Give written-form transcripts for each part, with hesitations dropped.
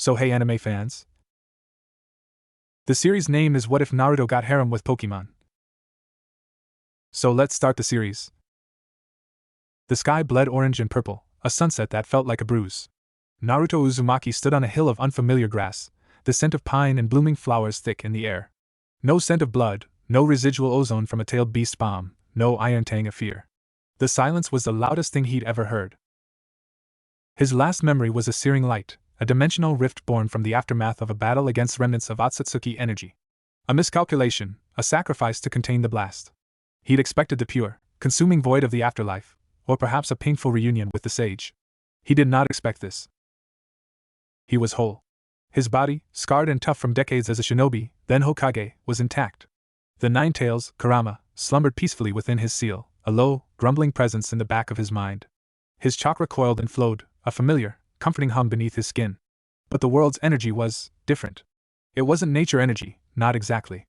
So hey anime fans. The series name is What If Naruto Got Harem with Pokemon? So let's start the series. The sky bled orange and purple, a sunset that felt like a bruise. Naruto Uzumaki stood on a hill of unfamiliar grass, the scent of pine and blooming flowers thick in the air. No scent of blood, no residual ozone from a tailed beast bomb, no iron tang of fear. The silence was the loudest thing he'd ever heard. His last memory was a searing light, a dimensional rift born from the aftermath of a battle against remnants of Otsutsuki energy. A miscalculation, a sacrifice to contain the blast. He'd expected the pure, consuming void of the afterlife, or perhaps a painful reunion with the sage. He did not expect this. He was whole. His body, scarred and tough from decades as a shinobi, then Hokage, was intact. The Nine Tails, Kurama, slumbered peacefully within his seal, a low, grumbling presence in the back of his mind. His chakra coiled and flowed, a familiar, comforting hum beneath his skin. But the world's energy was different. It wasn't nature energy, not exactly.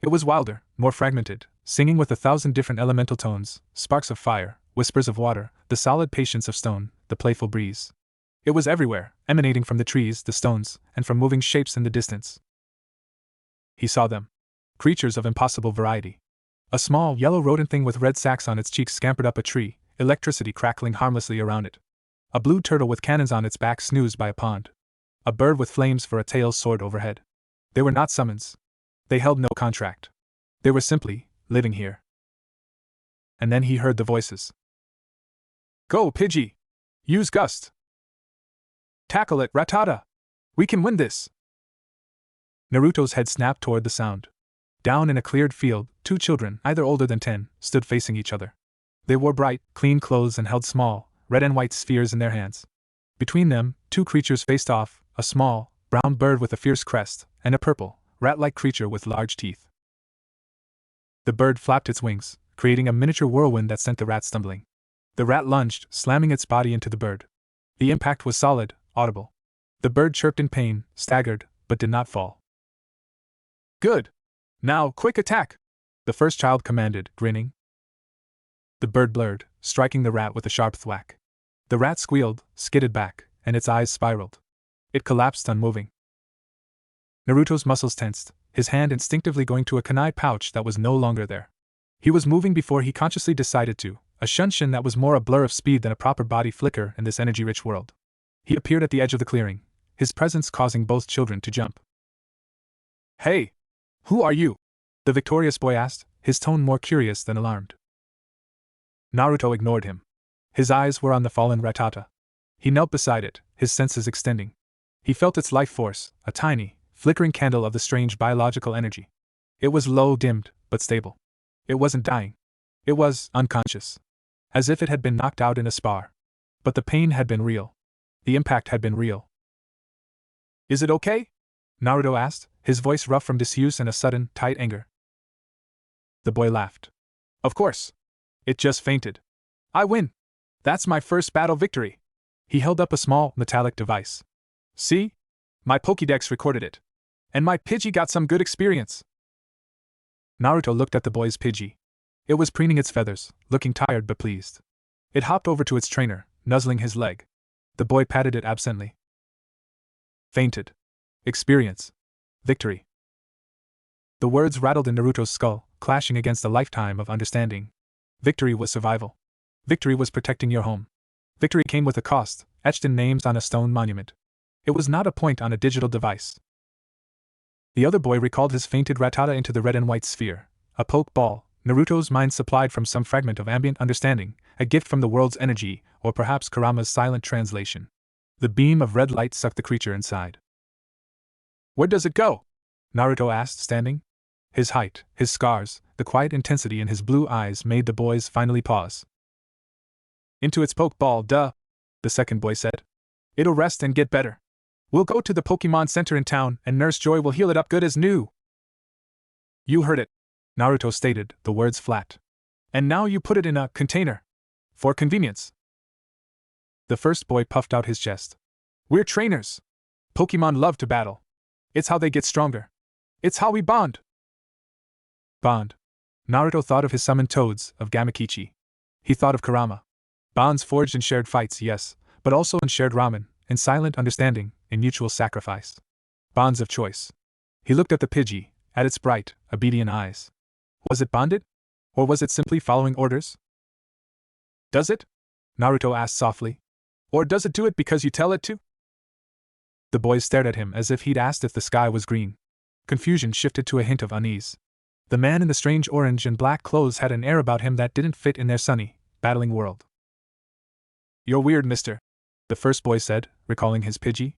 It was wilder, more fragmented, singing with 1,000 different elemental tones, sparks of fire, whispers of water, the solid patience of stone, the playful breeze. It was everywhere, emanating from the trees, the stones, and from moving shapes in the distance. He saw them. Creatures of impossible variety. A small, yellow rodent thing with red sacks on its cheeks scampered up a tree, electricity crackling harmlessly around it. A blue turtle with cannons on its back snoozed by a pond. A bird with flames for a tail soared overhead. They were not summons. They held no contract. They were simply living here. And then he heard the voices. Go, Pidgey! Use Gust! Tackle it, Rattata! We can win this! Naruto's head snapped toward the sound. Down in a cleared field, two children, either older than 10, stood facing each other. They wore bright, clean clothes and held small, red and white spheres in their hands. Between them, two creatures faced off, a small, brown bird with a fierce crest, and a purple, rat-like creature with large teeth. The bird flapped its wings, creating a miniature whirlwind that sent the rat stumbling. The rat lunged, slamming its body into the bird. The impact was solid, audible. The bird chirped in pain, staggered, but did not fall. Good! Now, quick attack! The first child commanded, grinning. The bird blurred, striking the rat with a sharp thwack. The rat squealed, skidded back, and its eyes spiraled. It collapsed unmoving. Naruto's muscles tensed, his hand instinctively going to a kunai pouch that was no longer there. He was moving before he consciously decided to, a shunshin that was more a blur of speed than a proper body flicker in this energy-rich world. He appeared at the edge of the clearing, his presence causing both children to jump. Hey! Who are you? The victorious boy asked, his tone more curious than alarmed. Naruto ignored him. His eyes were on the fallen Rattata. He knelt beside it, his senses extending. He felt its life force, a tiny, flickering candle of the strange biological energy. It was low, dimmed, but stable. It wasn't dying. It was unconscious. As if it had been knocked out in a spar. But the pain had been real. The impact had been real. Is it okay? Naruto asked, his voice rough from disuse and a sudden, tight anger. The boy laughed. Of course. It just fainted. I win. That's my first battle victory. He held up a small, metallic device. See? My Pokédex recorded it. And my Pidgey got some good experience. Naruto looked at the boy's Pidgey. It was preening its feathers, looking tired but pleased. It hopped over to its trainer, nuzzling his leg. The boy patted it absently. Fainted. Experience. Victory. The words rattled in Naruto's skull, clashing against a lifetime of understanding. Victory was survival. Victory was protecting your home. Victory came with a cost, etched in names on a stone monument. It was not a point on a digital device. The other boy recalled his fainted Rattata into the red and white sphere, a poke ball, Naruto's mind supplied from some fragment of ambient understanding, a gift from the world's energy, or perhaps Kurama's silent translation. The beam of red light sucked the creature inside. Where does it go? Naruto asked, standing. His height, his scars, the quiet intensity in his blue eyes made the boys finally pause. Into its poke ball, duh, the second boy said. It'll rest and get better. We'll go to the Pokemon Center in town and Nurse Joy will heal it up good as new. You heard it, Naruto stated, the words flat. And now you put it in a container. For convenience. The first boy puffed out his chest. We're trainers. Pokemon love to battle. It's how they get stronger. It's how we bond. Bond. Naruto thought of his summoned toads, of Gamakichi. He thought of Kurama. Bonds forged in shared fights, yes, but also in shared ramen, in silent understanding, in mutual sacrifice. Bonds of choice. He looked at the Pidgey, at its bright, obedient eyes. Was it bonded? Or was it simply following orders? Does it? Naruto asked softly. Or does it do it because you tell it to? The boys stared at him as if he'd asked if the sky was green. Confusion shifted to a hint of unease. The man in the strange orange and black clothes had an air about him that didn't fit in their sunny, battling world. You're weird, mister, the first boy said, recalling his Pidgey.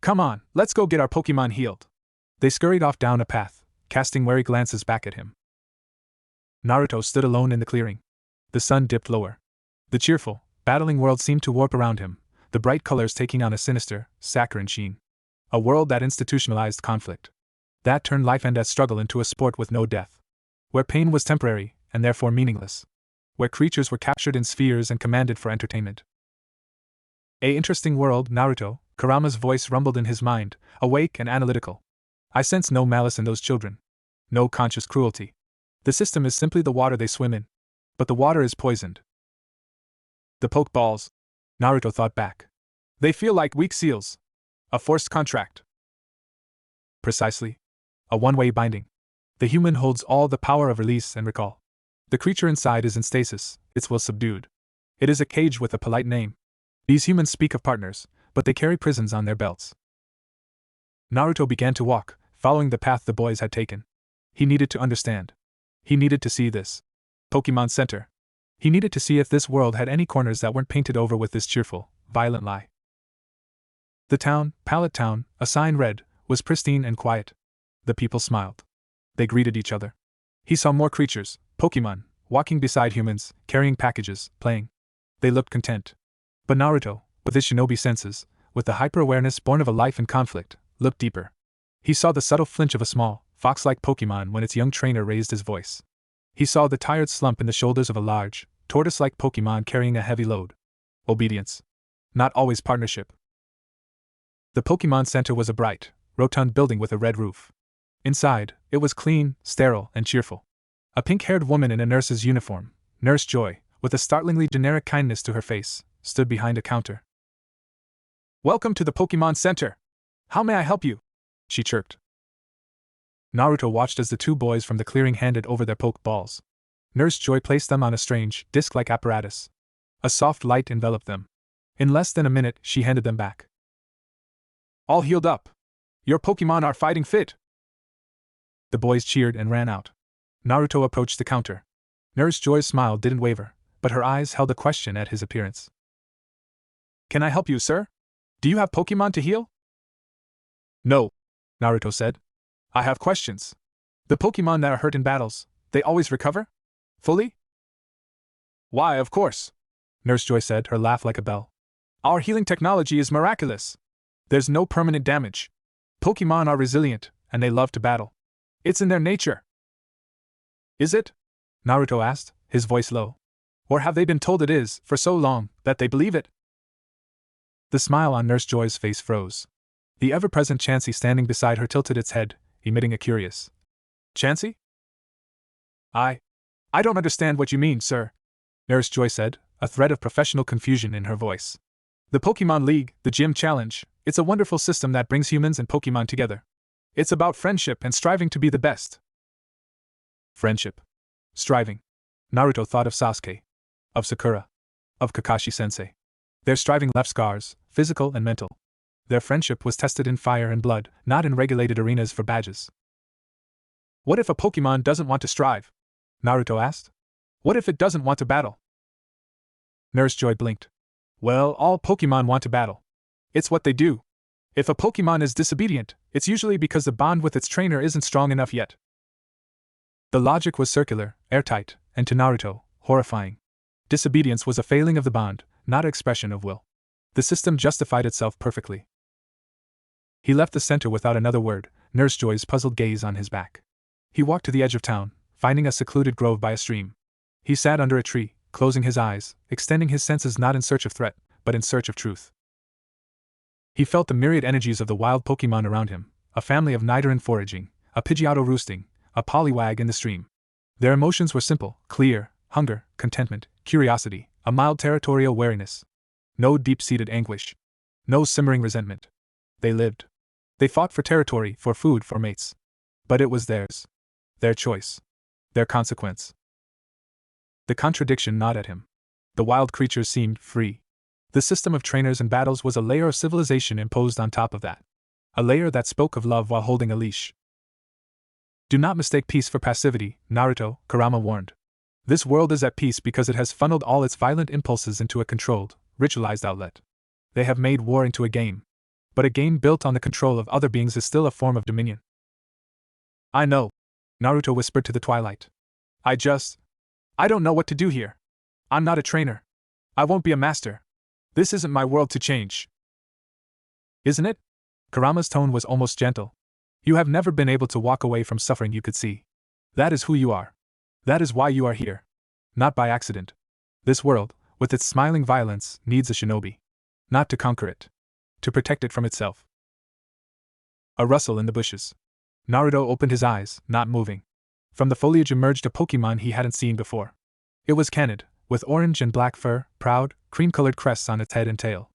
Come on, let's go get our Pokemon healed. They scurried off down a path, casting wary glances back at him. Naruto stood alone in the clearing. The sun dipped lower. The cheerful, battling world seemed to warp around him, the bright colors taking on a sinister, saccharine sheen. A world that institutionalized conflict. That turned life and death struggle into a sport with no death. Where pain was temporary, and therefore meaningless. Where creatures were captured in spheres and commanded for entertainment. A interesting world, Naruto, Kurama's voice rumbled in his mind, awake and analytical. I sense no malice in those children. No conscious cruelty. The system is simply the water they swim in. But the water is poisoned. The Pokeballs. Naruto thought back. They feel like weak seals. A forced contract. Precisely. A one-way binding. The human holds all the power of release and recall. The creature inside is in stasis, its will subdued. It is a cage with a polite name. These humans speak of partners, but they carry prisons on their belts. Naruto began to walk, following the path the boys had taken. He needed to understand. He needed to see this Pokemon Center. He needed to see if this world had any corners that weren't painted over with this cheerful, violent lie. The town, Pallet Town, a sign read, was pristine and quiet. The people smiled. They greeted each other. He saw more creatures, Pokemon, walking beside humans, carrying packages, playing. They looked content. But Naruto, with his shinobi senses, with the hyper-awareness born of a life in conflict, looked deeper. He saw the subtle flinch of a small, fox-like Pokemon when its young trainer raised his voice. He saw the tired slump in the shoulders of a large, tortoise-like Pokemon carrying a heavy load. Obedience. Not always partnership. The Pokemon Center was a bright, rotund building with a red roof. Inside, it was clean, sterile, and cheerful. A pink-haired woman in a nurse's uniform, Nurse Joy, with a startlingly generic kindness to her face, stood behind a counter. Welcome to the Pokemon Center. How may I help you? She chirped. Naruto watched as the two boys from the clearing handed over their Pokeballs. Nurse Joy placed them on a strange, disc-like apparatus. A soft light enveloped them. In less than a minute, she handed them back. All healed up. Your Pokemon are fighting fit. The boys cheered and ran out. Naruto approached the counter. Nurse Joy's smile didn't waver, but her eyes held a question at his appearance. Can I help you, sir? Do you have Pokemon to heal? No, Naruto said. I have questions. The Pokemon that are hurt in battles, they always recover? Fully? Why, of course, Nurse Joy said, her laugh like a bell. Our healing technology is miraculous. There's no permanent damage. Pokemon are resilient, and they love to battle. It's in their nature. Is it? Naruto asked, his voice low. Or have they been told it is, for so long, that they believe it? The smile on Nurse Joy's face froze. The ever-present Chansey standing beside her tilted its head, emitting a curious, Chansey? I don't understand what you mean, sir, Nurse Joy said, a thread of professional confusion in her voice. The Pokemon League, the Gym Challenge, it's a wonderful system that brings humans and Pokemon together. It's about friendship and striving to be the best. Friendship. Striving. Naruto thought of Sasuke. Of Sakura. Of Kakashi-sensei. Their striving left scars, physical and mental. Their friendship was tested in fire and blood, not in regulated arenas for badges. What if a Pokemon doesn't want to strive? Naruto asked. What if it doesn't want to battle? Nurse Joy blinked. Well, all Pokemon want to battle. It's what they do. If a Pokemon is disobedient, it's usually because the bond with its trainer isn't strong enough yet. The logic was circular, airtight, and to Naruto, horrifying. Disobedience was a failing of the bond, not an expression of will. The system justified itself perfectly. He left the center without another word, Nurse Joy's puzzled gaze on his back. He walked to the edge of town, finding a secluded grove by a stream. He sat under a tree, closing his eyes, extending his senses not in search of threat, but in search of truth. He felt the myriad energies of the wild Pokemon around him, a family of Nidoran foraging, a Pidgeotto roosting, a Poliwag in the stream. Their emotions were simple, clear: hunger, contentment, curiosity, a mild territorial wariness. No deep-seated anguish. No simmering resentment. They lived. They fought for territory, for food, for mates. But it was theirs. Their choice. Their consequence. The contradiction gnawed at him. The wild creatures seemed free. The system of trainers and battles was a layer of civilization imposed on top of that. A layer that spoke of love while holding a leash. Do not mistake peace for passivity, Naruto, Kurama warned. This world is at peace because it has funneled all its violent impulses into a controlled, ritualized outlet. They have made war into a game. But a game built on the control of other beings is still a form of dominion. I know, Naruto whispered to the twilight. I don't know what to do here. I'm not a trainer. I won't be a master. This isn't my world to change. Isn't it? Kurama's tone was almost gentle. You have never been able to walk away from suffering you could see. That is who you are. That is why you are here. Not by accident. This world, with its smiling violence, needs a shinobi. Not to conquer it. To protect it from itself. A rustle in the bushes. Naruto opened his eyes, not moving. From the foliage emerged a Pokemon he hadn't seen before. It was Canid, with orange and black fur, proud, cream-colored crests on its head and tail.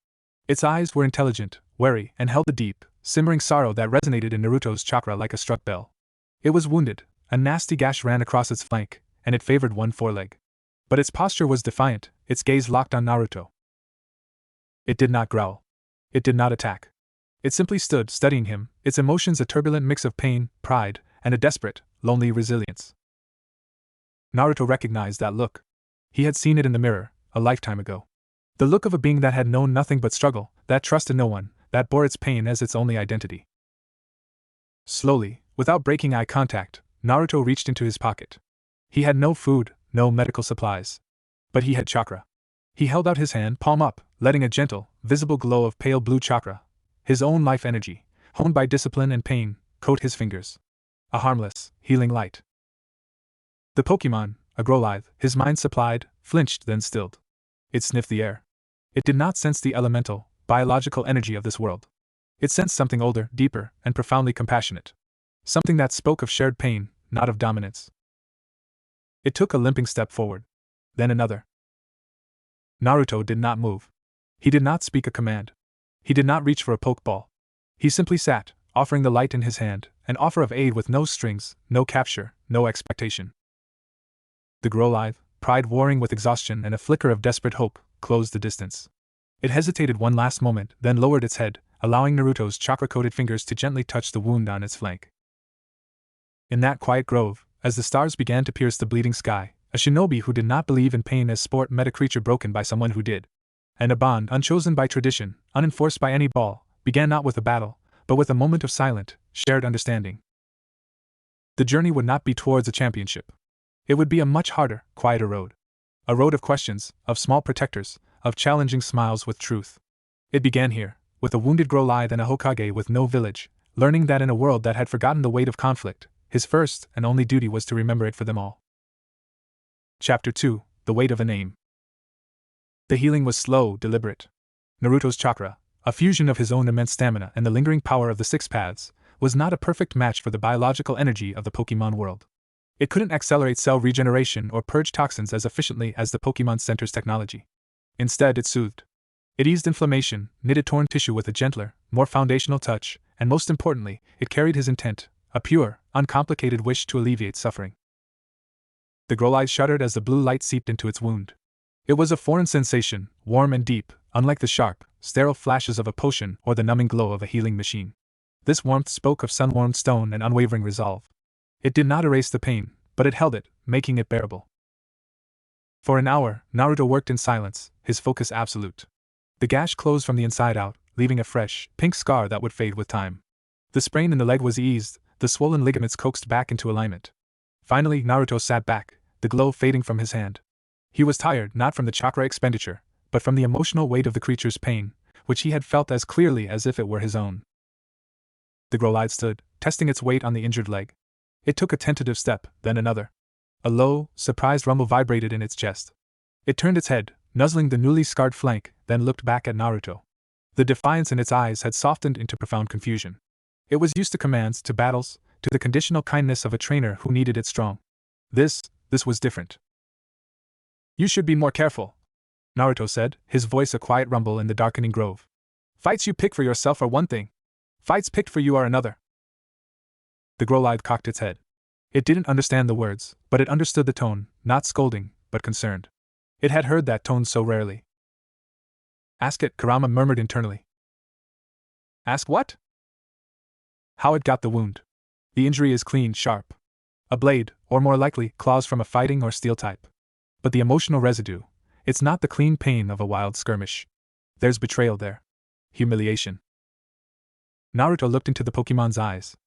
Its eyes were intelligent, wary, and held a deep, simmering sorrow that resonated in Naruto's chakra like a struck bell. It was wounded, a nasty gash ran across its flank, and it favored one foreleg. But its posture was defiant, its gaze locked on Naruto. It did not growl. It did not attack. It simply stood, studying him, its emotions a turbulent mix of pain, pride, and a desperate, lonely resilience. Naruto recognized that look. He had seen it in the mirror, a lifetime ago. The look of a being that had known nothing but struggle, that trusted no one, that bore its pain as its only identity. Slowly, without breaking eye contact, Naruto reached into his pocket. He had no food, no medical supplies. But he had chakra. He held out his hand, palm up, letting a gentle, visible glow of pale blue chakra, his own life energy, honed by discipline and pain, coat his fingers. A harmless, healing light. The Pokemon, a Growlithe, his mind supplied, flinched then stilled. It sniffed the air. It did not sense the elemental, biological energy of this world. It sensed something older, deeper, and profoundly compassionate. Something that spoke of shared pain, not of dominance. It took a limping step forward. Then another. Naruto did not move. He did not speak a command. He did not reach for a pokeball. He simply sat, offering the light in his hand, an offer of aid with no strings, no capture, no expectation. The Growlithe, pride warring with exhaustion and a flicker of desperate hope, closed the distance. It hesitated one last moment, then lowered its head, allowing Naruto's chakra-coated fingers to gently touch the wound on its flank. In that quiet grove, as the stars began to pierce the bleeding sky, a shinobi who did not believe in pain as sport met a creature broken by someone who did. And a bond unchosen by tradition, unenforced by any ball, began not with a battle, but with a moment of silent, shared understanding. The journey would not be towards a championship. It would be a much harder, quieter road. A road of questions, of small protectors, of challenging smiles with truth. It began here, with a wounded Growlithe and a Hokage with no village, learning that in a world that had forgotten the weight of conflict, his first and only duty was to remember it for them all. Chapter 2: The Weight of a Name. The healing was slow, deliberate. Naruto's chakra, a fusion of his own immense stamina and the lingering power of the six paths, was not a perfect match for the biological energy of the Pokemon world. It couldn't accelerate cell regeneration or purge toxins as efficiently as the Pokemon Center's technology. Instead, it soothed. It eased inflammation, knitted torn tissue with a gentler, more foundational touch, and most importantly, it carried his intent, a pure, uncomplicated wish to alleviate suffering. The Growlithe shuddered as the blue light seeped into its wound. It was a foreign sensation, warm and deep, unlike the sharp, sterile flashes of a potion or the numbing glow of a healing machine. This warmth spoke of sun-warmed stone and unwavering resolve. It did not erase the pain, but it held it, making it bearable. For an hour, Naruto worked in silence, his focus absolute. The gash closed from the inside out, leaving a fresh, pink scar that would fade with time. The sprain in the leg was eased, the swollen ligaments coaxed back into alignment. Finally, Naruto sat back, the glow fading from his hand. He was tired not from the chakra expenditure, but from the emotional weight of the creature's pain, which he had felt as clearly as if it were his own. The Growlithe stood, testing its weight on the injured leg. It took a tentative step, then another. A low, surprised rumble vibrated in its chest. It turned its head, nuzzling the newly scarred flank, then looked back at Naruto. The defiance in its eyes had softened into profound confusion. It was used to commands, to battles, to the conditional kindness of a trainer who needed it strong. This was different. "You should be more careful," Naruto said, his voice a quiet rumble in the darkening grove. "Fights you pick for yourself are one thing. Fights picked for you are another. The Growlithe cocked its head. It didn't understand the words, but it understood the tone, not scolding, but concerned. It had heard that tone so rarely. Ask it, Kurama murmured internally. Ask what? How it got the wound. The injury is clean, sharp. A blade, or more likely, claws from a fighting or steel type. But the emotional residue, it's not the clean pain of a wild skirmish. There's betrayal there. Humiliation. Naruto looked into the Pokemon's eyes.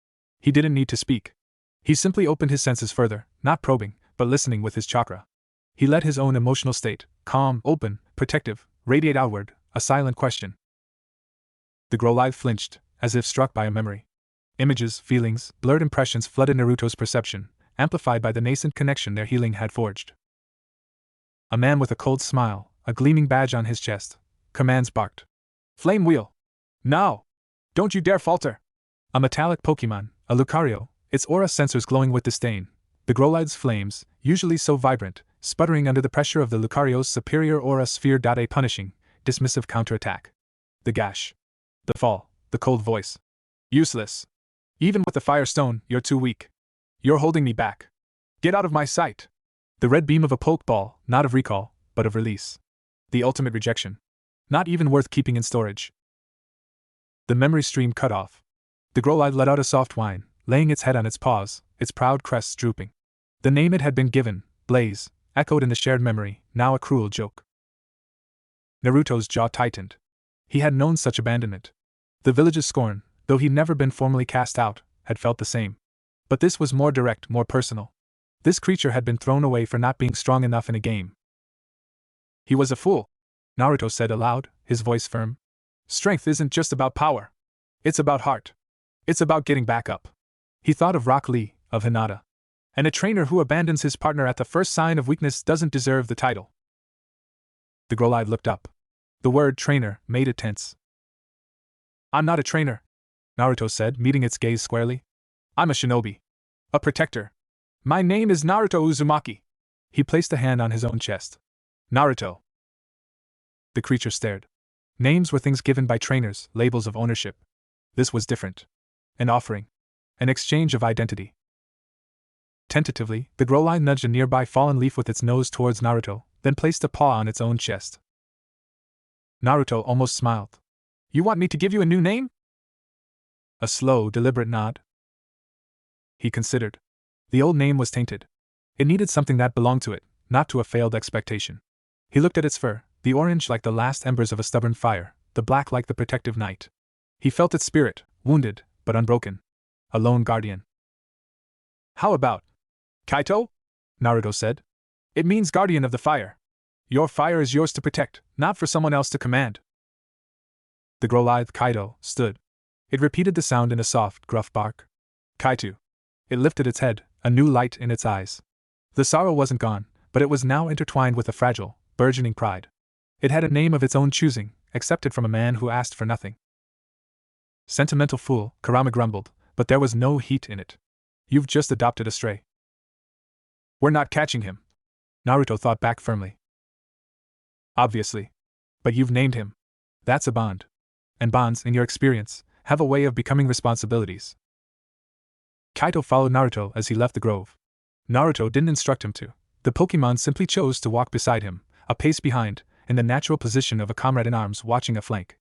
He didn't need to speak. He simply opened his senses further, not probing, but listening with his chakra. He let his own emotional state, calm, open, protective, radiate outward, a silent question. The Growlithe flinched, as if struck by a memory. Images, feelings, blurred impressions flooded Naruto's perception, amplified by the nascent connection their healing had forged. A man with a cold smile, a gleaming badge on his chest. Commands barked. Flame Wheel! Now! Don't you dare falter! A metallic Pokemon, a Lucario, its aura sensors glowing with disdain. The Growlithe's flames, usually so vibrant, sputtering under the pressure of the Lucario's superior aura sphere. A punishing, dismissive counterattack. The gash. The fall, the cold voice. Useless. Even with the Fire Stone, you're too weak. You're holding me back. Get out of my sight. The red beam of a Pokeball, not of recall, but of release. The ultimate rejection. Not even worth keeping in storage. The memory stream cut off. The Growlithe let out a soft whine, laying its head on its paws, its proud crest drooping. The name it had been given, Blaze, echoed in the shared memory, now a cruel joke. Naruto's jaw tightened. He had known such abandonment. The village's scorn, though he'd never been formally cast out, had felt the same. But this was more direct, more personal. This creature had been thrown away for not being strong enough in a game. He was a fool, Naruto said aloud, his voice firm. Strength isn't just about power. It's about heart. It's about getting back up. He thought of Rock Lee, of Hinata. And a trainer who abandons his partner at the first sign of weakness doesn't deserve the title. The Growlithe looked up. The word trainer made it tense. I'm not a trainer, Naruto said, meeting its gaze squarely. I'm a shinobi. A protector. My name is Naruto Uzumaki. He placed a hand on his own chest. Naruto. The creature stared. Names were things given by trainers, labels of ownership. This was different. An offering. An exchange of identity. Tentatively, the Growlithe nudged a nearby fallen leaf with its nose towards Naruto, then placed a paw on its own chest. Naruto almost smiled. You want me to give you a new name? A slow, deliberate nod. He considered. The old name was tainted. It needed something that belonged to it, not to a failed expectation. He looked at its fur, the orange like the last embers of a stubborn fire, the black like the protective night. He felt its spirit, wounded, but unbroken. A lone guardian. How about Kaito? Naruto said. It means guardian of the fire. Your fire is yours to protect, not for someone else to command. The Growlithe Kaito stood. It repeated the sound in a soft, gruff bark. Kaito. It lifted its head, a new light in its eyes. The sorrow wasn't gone, but it was now intertwined with a fragile, burgeoning pride. It had a name of its own choosing, accepted from a man who asked for nothing. Sentimental fool, Kurama grumbled, but there was no heat in it. You've just adopted a stray. We're not catching him. Naruto thought back firmly. Obviously. But you've named him. That's a bond. And bonds, in your experience, have a way of becoming responsibilities. Kaito followed Naruto as he left the grove. Naruto didn't instruct him to. The Pokemon simply chose to walk beside him, a pace behind, in the natural position of a comrade in arms watching a flank.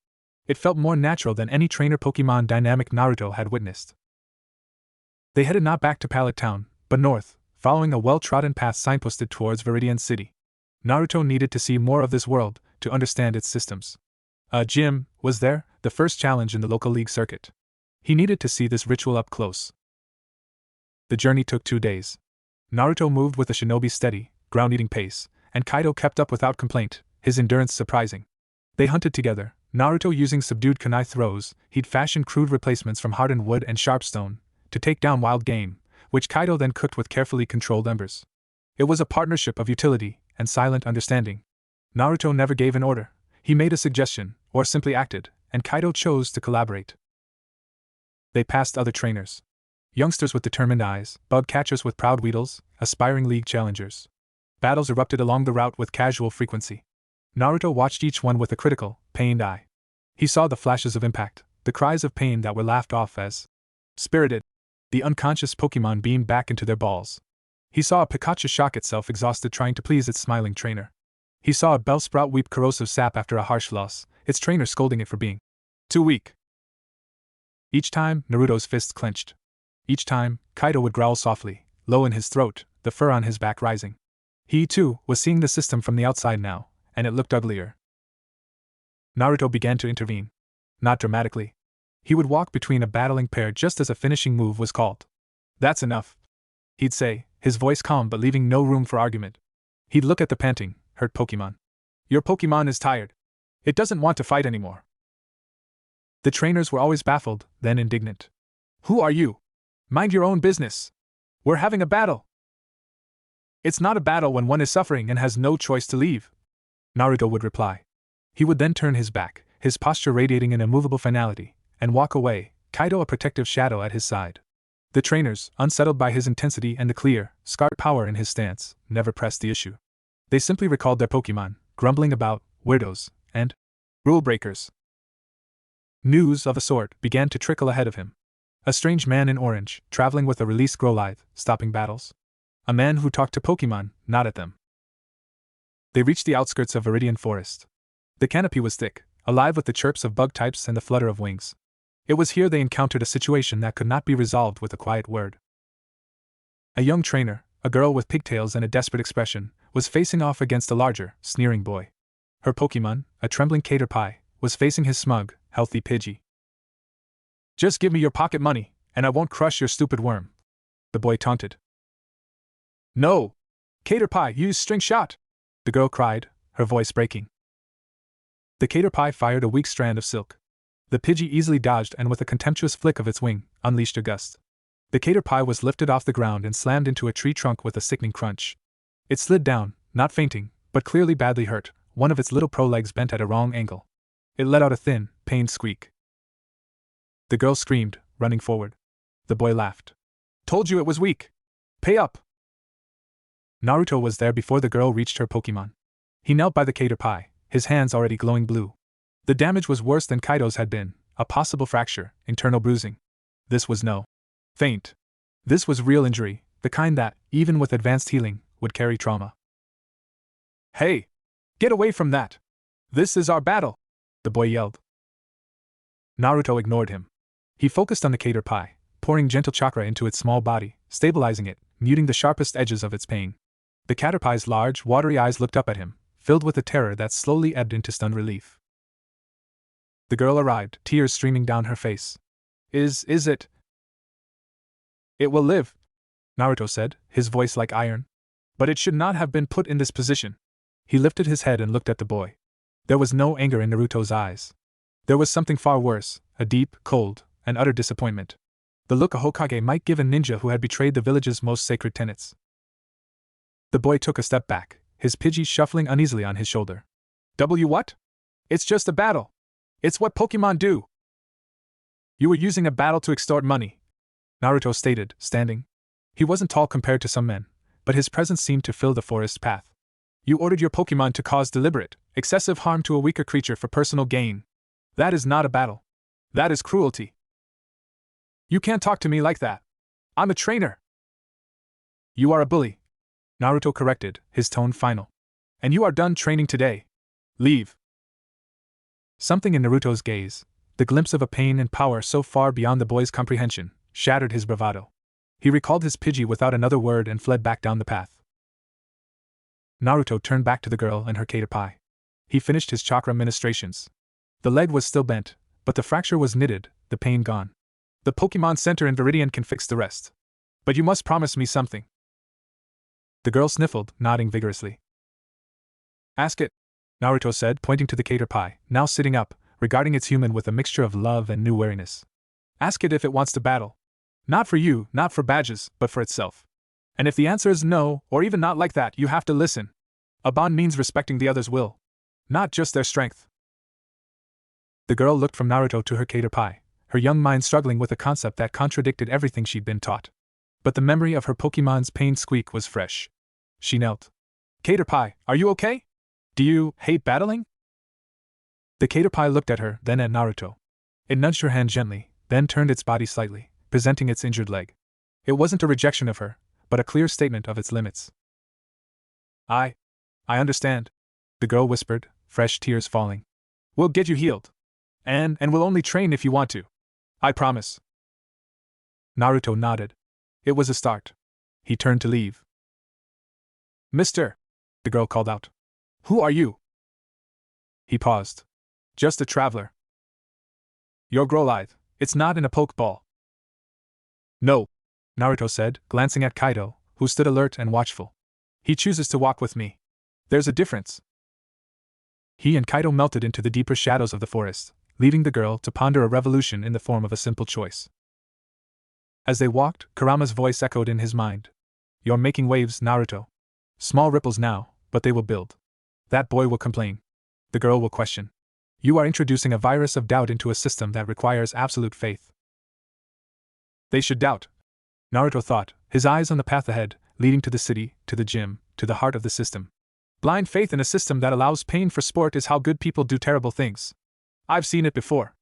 It felt more natural than any trainer-Pokemon dynamic Naruto had witnessed. They headed not back to Pallet Town, but north, following a well-trodden path signposted towards Viridian City. Naruto needed to see more of this world, to understand its systems. A gym was there, the first challenge in the local league circuit. He needed to see this ritual up close. The journey took 2 days. Naruto moved with a shinobi's steady, ground-eating pace, and Kaito kept up without complaint, his endurance surprising. They hunted together, Naruto using subdued kunai throws. He'd fashioned crude replacements from hardened wood and sharp stone, to take down wild game, which Kaito then cooked with carefully controlled embers. It was a partnership of utility and silent understanding. Naruto never gave an order, he made a suggestion, or simply acted, and Kaito chose to collaborate. They passed other trainers. Youngsters with determined eyes, bug catchers with proud wheedles, aspiring league challengers. Battles erupted along the route with casual frequency. Naruto watched each one with a critical, pained eye. He saw the flashes of impact, the cries of pain that were laughed off as spirited. The unconscious Pokemon beamed back into their balls. He saw a Pikachu shock itself exhausted trying to please its smiling trainer. He saw a Bellsprout weep corrosive sap after a harsh loss, its trainer scolding it for being too weak. Each time, Naruto's fists clenched. Each time, Kaido would growl softly, low in his throat, the fur on his back rising. He, too, was seeing the system from the outside now, and it looked uglier. Naruto began to intervene. Not dramatically. He would walk between a battling pair just as a finishing move was called. "That's enough," he'd say, his voice calm but leaving no room for argument. He'd look at the panting, hurt Pokemon. "Your Pokemon is tired. It doesn't want to fight anymore." The trainers were always baffled, then indignant. "Who are you? Mind your own business. We're having a battle." "It's not a battle when one is suffering and has no choice to leave," Naruto would reply. He would then turn his back, his posture radiating an immovable finality, and walk away, Kaido a protective shadow at his side. The trainers, unsettled by his intensity and the clear, scarred power in his stance, never pressed the issue. They simply recalled their Pokemon, grumbling about weirdos and rule breakers. News of a sort began to trickle ahead of him. A strange man in orange, traveling with a released Growlithe, stopping battles. A man who talked to Pokemon, not at them. They reached the outskirts of Viridian Forest. The canopy was thick, alive with the chirps of bug types and the flutter of wings. It was here they encountered a situation that could not be resolved with a quiet word. A young trainer, a girl with pigtails and a desperate expression, was facing off against a larger, sneering boy. Her Pokemon, a trembling Caterpie, was facing his smug, healthy Pidgey. "Just give me your pocket money, and I won't crush your stupid worm," the boy taunted. "No! Caterpie, use string shot!" the girl cried, her voice breaking. The Caterpie fired a weak strand of silk. The Pidgey easily dodged and with a contemptuous flick of its wing, unleashed a gust. The Caterpie was lifted off the ground and slammed into a tree trunk with a sickening crunch. It slid down, not fainting, but clearly badly hurt, one of its little pro legs bent at a wrong angle. It let out a thin, pained squeak. The girl screamed, running forward. The boy laughed. "Told you it was weak! Pay up!" Naruto was there before the girl reached her Pokemon. He knelt by the Caterpie, his hands already glowing blue. The damage was worse than Kaido's had been, a possible fracture, internal bruising. This was no feint. This was real injury, the kind that, even with advanced healing, would carry trauma. "Hey! Get away from that! This is our battle!" the boy yelled. Naruto ignored him. He focused on the Caterpie, pouring gentle chakra into its small body, stabilizing it, muting the sharpest edges of its pain. The Caterpie's large, watery eyes looked up at him, filled with a terror that slowly ebbed into stunned relief. The girl arrived, tears streaming down her face. Is it? "It will live," Naruto said, his voice like iron. "But it should not have been put in this position." He lifted his head and looked at the boy. There was no anger in Naruto's eyes. There was something far worse, a deep, cold, and utter disappointment. The look a Hokage might give a ninja who had betrayed the village's most sacred tenets. The boy took a step back, his Pidgey shuffling uneasily on his shoulder. What? It's just a battle. It's what Pokemon do." "You were using a battle to extort money," Naruto stated, standing. He wasn't tall compared to some men, but his presence seemed to fill the forest path. "You ordered your Pokemon to cause deliberate, excessive harm to a weaker creature for personal gain. That is not a battle. That is cruelty. You can't talk to me like that. I'm a trainer." "You are a bully," Naruto corrected, his tone final. "And you are done training today. Leave." Something in Naruto's gaze, the glimpse of a pain and power so far beyond the boy's comprehension, shattered his bravado. He recalled his Pidgey without another word and fled back down the path. Naruto turned back to the girl and her Caterpie. He finished his chakra ministrations. The leg was still bent, but the fracture was knitted, the pain gone. "The Pokemon Center in Viridian can fix the rest. But you must promise me something." The girl sniffled, nodding vigorously. "Ask it," Naruto said, pointing to the Caterpie, now sitting up, regarding its human with a mixture of love and new wariness. "Ask it if it wants to battle. Not for you, not for badges, but for itself. And if the answer is no, or even not like that, you have to listen. A bond means respecting the other's will, not just their strength." The girl looked from Naruto to her Caterpie, her young mind struggling with a concept that contradicted everything she'd been taught. But the memory of her Pokemon's pained squeak was fresh. She knelt. "Caterpie, are you okay? Do you hate battling?" The Caterpie looked at her, then at Naruto. It nudged her hand gently, then turned its body slightly, presenting its injured leg. It wasn't a rejection of her, but a clear statement of its limits. I understand, the girl whispered, fresh tears falling. We'll get you healed. And we'll only train if you want to. I promise. Naruto nodded. It was a start. He turned to leave. Mister, the girl called out. Who are you? He paused. Just a traveler. You're Growlithe. It's not in a pokeball. No, Naruto said, glancing at Kaido, who stood alert and watchful. He chooses to walk with me. There's a difference. He and Kaido melted into the deeper shadows of the forest, leaving the girl to ponder a revolution in the form of a simple choice. As they walked, Kurama's voice echoed in his mind. You're making waves, Naruto. Small ripples now, but they will build. That boy will complain. The girl will question. You are introducing a virus of doubt into a system that requires absolute faith. They should doubt, Naruto thought, his eyes on the path ahead, leading to the city, to the gym, to the heart of the system. Blind faith in a system that allows pain for sport is how good people do terrible things. I've seen it before.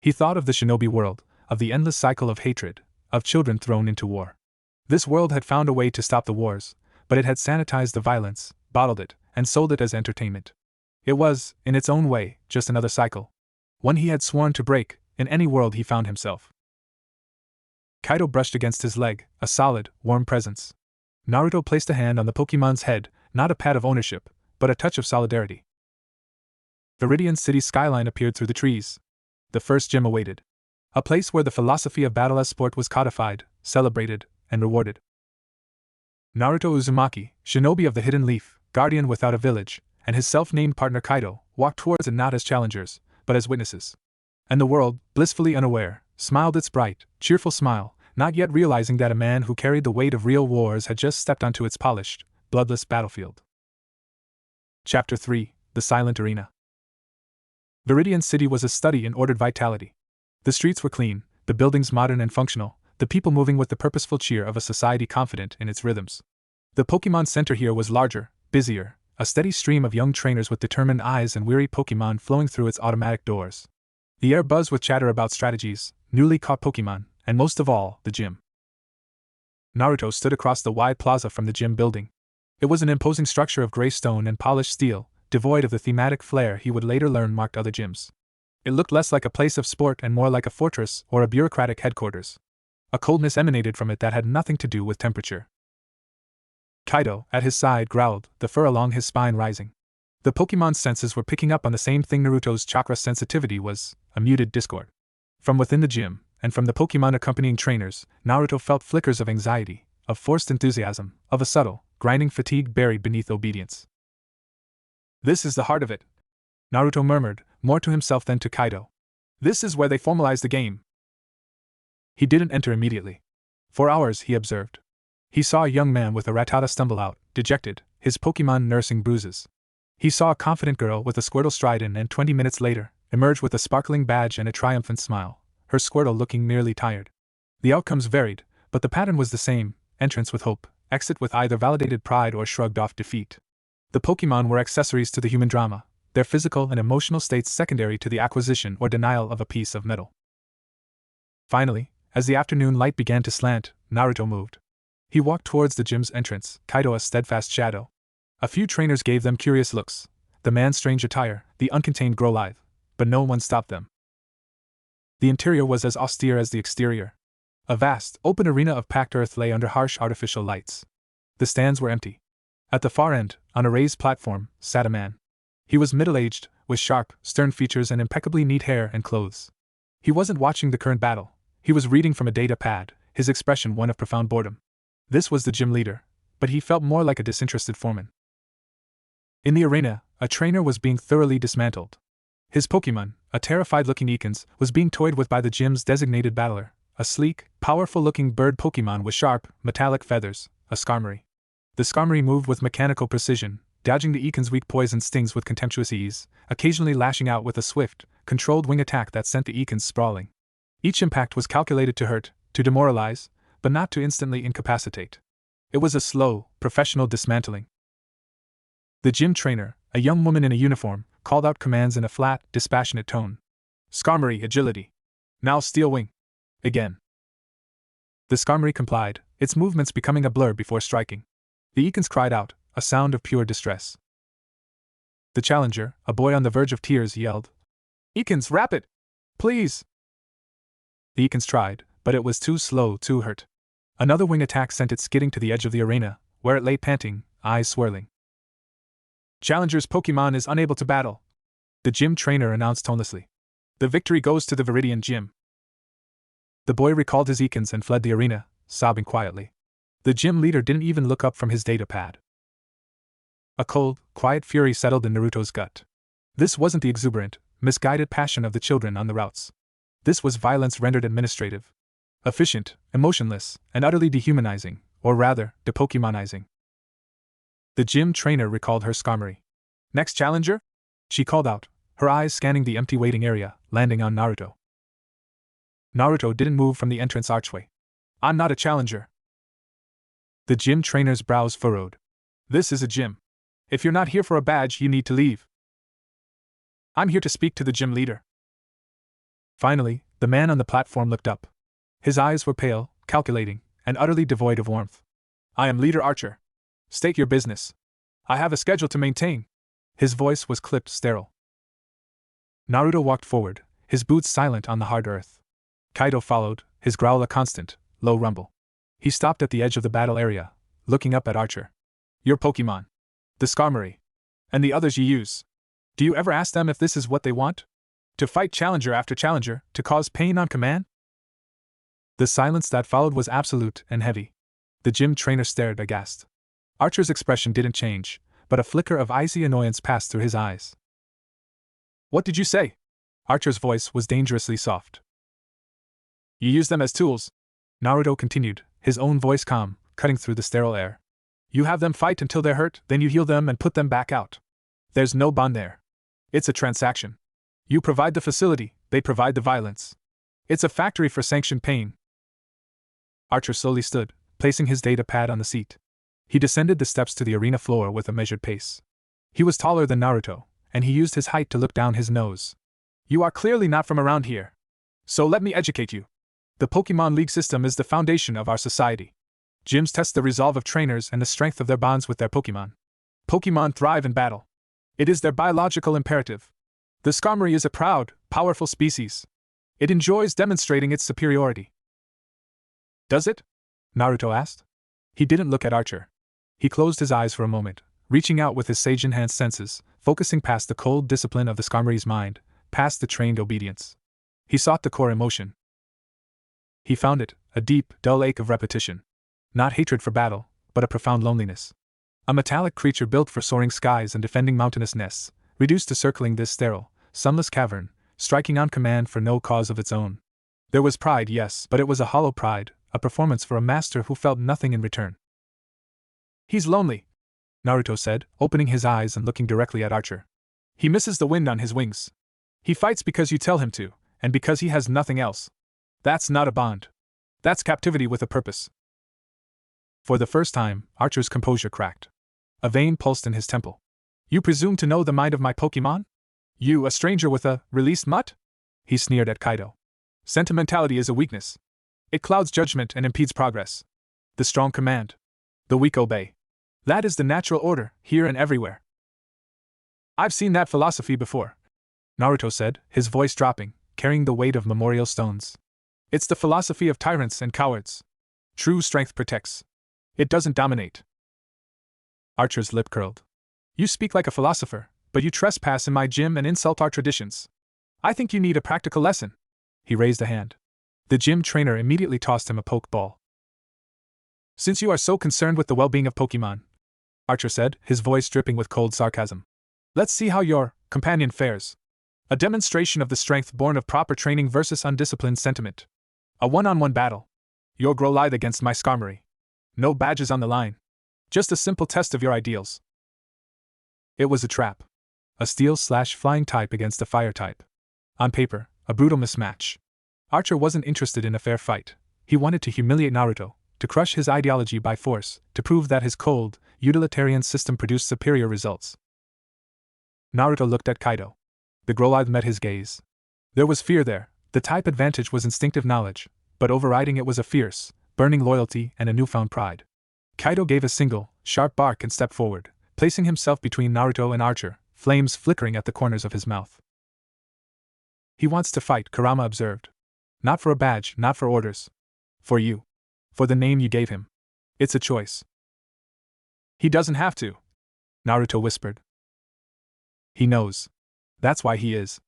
He thought of the shinobi world, of the endless cycle of hatred, of children thrown into war. This world had found a way to stop the wars, but it had sanitized the violence, bottled it, and sold it as entertainment. It was, in its own way, just another cycle. One he had sworn to break, in any world he found himself. Kaido brushed against his leg, a solid, warm presence. Naruto placed a hand on the Pokemon's head, not a pat of ownership, but a touch of solidarity. Viridian's city skyline appeared through the trees. The first gym awaited. A place where the philosophy of battle as sport was codified, celebrated, and rewarded. Naruto Uzumaki, shinobi of the Hidden Leaf, guardian without a village, and his self-named partner Kaido, walked towards it not as challengers, but as witnesses. And the world, blissfully unaware, smiled its bright, cheerful smile, not yet realizing that a man who carried the weight of real wars had just stepped onto its polished, bloodless battlefield. Chapter 3: The Silent Arena. Viridian City was a study in ordered vitality. The streets were clean, the buildings modern and functional, the people moving with the purposeful cheer of a society confident in its rhythms. The Pokemon Center here was larger, busier, a steady stream of young trainers with determined eyes and weary Pokemon flowing through its automatic doors. The air buzzed with chatter about strategies, newly caught Pokemon, and most of all, the gym. Naruto stood across the wide plaza from the gym building. It was an imposing structure of gray stone and polished steel, devoid of the thematic flair he would later learn marked other gyms. It looked less like a place of sport and more like a fortress or a bureaucratic headquarters. A coldness emanated from it that had nothing to do with temperature. Kaido, at his side, growled, the fur along his spine rising. The Pokemon's senses were picking up on the same thing Naruto's chakra sensitivity was, a muted discord. From within the gym, and from the Pokemon accompanying trainers, Naruto felt flickers of anxiety, of forced enthusiasm, of a subtle, grinding fatigue buried beneath obedience. This is the heart of it, Naruto murmured, more to himself than to Kaido. This is where they formalize the game. He didn't enter immediately. For hours, he observed. He saw a young man with a Rattata stumble out, dejected, his Pokemon nursing bruises. He saw a confident girl with a Squirtle stride in and 20 minutes later, emerge with a sparkling badge and a triumphant smile, her Squirtle looking merely tired. The outcomes varied, but the pattern was the same: entrance with hope, exit with either validated pride or shrugged off defeat. The Pokemon were accessories to the human drama, their physical and emotional states secondary to the acquisition or denial of a piece of metal. Finally, as the afternoon light began to slant, Naruto moved. He walked towards the gym's entrance, Kaido a steadfast shadow. A few trainers gave them curious looks, the man's strange attire, the uncontained Growlithe, but no one stopped them. The interior was as austere as the exterior. A vast, open arena of packed earth lay under harsh artificial lights. The stands were empty. At the far end, on a raised platform, sat a man. He was middle-aged, with sharp, stern features and impeccably neat hair and clothes. He wasn't watching the current battle. He was reading from a data pad, his expression one of profound boredom. This was the gym leader, but he felt more like a disinterested foreman. In the arena, a trainer was being thoroughly dismantled. His Pokemon, a terrified-looking Ekans, was being toyed with by the gym's designated battler, a sleek, powerful-looking bird Pokemon with sharp, metallic feathers, a Skarmory. The Skarmory moved with mechanical precision, dodging the Ekan's weak poison stings with contemptuous ease, occasionally lashing out with a swift, controlled wing attack that sent the Ekans sprawling. Each impact was calculated to hurt, to demoralize, but not to instantly incapacitate. It was a slow, professional dismantling. The gym trainer, a young woman in a uniform, called out commands in a flat, dispassionate tone. Skarmory, agility. Now Steel Wing. Again. The Skarmory complied, its movements becoming a blur before striking. The Ekans cried out, a sound of pure distress. The challenger, a boy on the verge of tears, yelled, Ekans, rapid! Please! The Ekans tried, but it was too slow, too hurt. Another wing attack sent it skidding to the edge of the arena, where it lay panting, eyes swirling. Challenger's Pokemon is unable to battle, the gym trainer announced tonelessly. The victory goes to the Viridian Gym. The boy recalled his Ekans and fled the arena, sobbing quietly. The gym leader didn't even look up from his data pad. A cold, quiet fury settled in Naruto's gut. This wasn't the exuberant, misguided passion of the children on the routes. This was violence rendered administrative, efficient, emotionless, and utterly dehumanizing, or rather, depokemonizing. The gym trainer recalled her Skarmory. Next challenger? She called out, her eyes scanning the empty waiting area, landing on Naruto. Naruto didn't move from the entrance archway. I'm not a challenger. The gym trainer's brows furrowed. This is a gym. If you're not here for a badge, you need to leave. I'm here to speak to the gym leader. Finally, the man on the platform looked up. His eyes were pale, calculating, and utterly devoid of warmth. I am Leader Archer. State your business. I have a schedule to maintain. His voice was clipped sterile. Naruto walked forward, his boots silent on the hard earth. Kaido followed, his growl a constant, low rumble. He stopped at the edge of the battle area, looking up at Archer. Your Pokemon. The Skarmory. And the others you use. Do you ever ask them if this is what they want? To fight challenger after challenger, to cause pain on command? The silence that followed was absolute and heavy. The gym trainer stared aghast. Archer's expression didn't change, but a flicker of icy annoyance passed through his eyes. What did you say? Archer's voice was dangerously soft. You use them as tools, Naruto continued, his own voice calm, cutting through the sterile air. You have them fight until they're hurt, then you heal them and put them back out. There's no bond there. It's a transaction. You provide the facility, they provide the violence. It's a factory for sanctioned pain. Archer slowly stood, placing his data pad on the seat. He descended the steps to the arena floor with a measured pace. He was taller than Naruto, and he used his height to look down his nose. You are clearly not from around here. So let me educate you. The Pokemon League system is the foundation of our society. Gyms test the resolve of trainers and the strength of their bonds with their Pokemon. Pokemon thrive in battle. It is their biological imperative. The Skarmory is a proud, powerful species. It enjoys demonstrating its superiority. Does it? Naruto asked. He didn't look at Archer. He closed his eyes for a moment, reaching out with his sage-enhanced senses, focusing past the cold discipline of the Skarmory's mind, past the trained obedience. He sought the core emotion. He found it, a deep, dull ache of repetition. Not hatred for battle, but a profound loneliness. A metallic creature built for soaring skies and defending mountainous nests, reduced to circling this sterile, sunless cavern, striking on command for no cause of its own. There was pride, yes, but it was a hollow pride, a performance for a master who felt nothing in return. He's lonely, Naruto said, opening his eyes and looking directly at Archer. He misses the wind on his wings. He fights because you tell him to, and because he has nothing else. That's not a bond. That's captivity with a purpose. For the first time, Archer's composure cracked. A vein pulsed in his temple. You presume to know the mind of my Pokemon? You, a stranger with a released mutt? He sneered at Kaido. Sentimentality is a weakness. It clouds judgment and impedes progress. The strong command. The weak obey. That is the natural order, here and everywhere. I've seen that philosophy before, Naruto said, his voice dropping, carrying the weight of memorial stones. It's the philosophy of tyrants and cowards. True strength protects. It doesn't dominate. Archer's lip curled. You speak like a philosopher, but you trespass in my gym and insult our traditions. I think you need a practical lesson. He raised a hand. The gym trainer immediately tossed him a pokeball. Since you are so concerned with the well-being of Pokemon, Archer said, his voice dripping with cold sarcasm, let's see how your companion fares. A demonstration of the strength born of proper training versus undisciplined sentiment. A one-on-one battle. Your Growlithe against my Skarmory. No badges on the line. Just a simple test of your ideals. It was a trap. A steel/flying type against a fire type. On paper, a brutal mismatch. Archer wasn't interested in a fair fight. He wanted to humiliate Naruto, to crush his ideology by force, to prove that his cold, utilitarian system produced superior results. Naruto looked at Kaido. The Growlithe met his gaze. There was fear there. The type advantage was instinctive knowledge, but overriding it was a fierce, burning loyalty and a newfound pride. Kaido gave a single, sharp bark and stepped forward, placing himself between Naruto and Archer, flames flickering at the corners of his mouth. He wants to fight, Kurama observed. Not for a badge, not for orders. For you. For the name you gave him. It's a choice. He doesn't have to, Naruto whispered. He knows. That's why he is.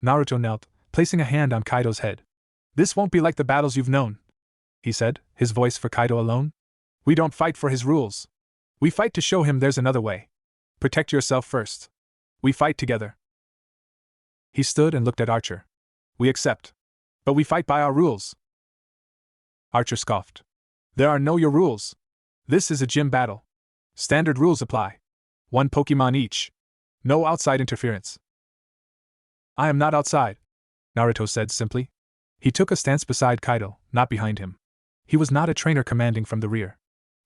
Naruto knelt, placing a hand on Kaido's head. This won't be like the battles you've known, he said, his voice for Kaido alone. We don't fight for his rules. We fight to show him there's another way. Protect yourself first. We fight together. He stood and looked at Archer. We accept. But we fight by our rules. Archer scoffed. There are no your rules. This is a gym battle. Standard rules apply. 1 Pokemon each. No outside interference. I am not outside, Naruto said simply. He took a stance beside Kaido, not behind him. He was not a trainer commanding from the rear.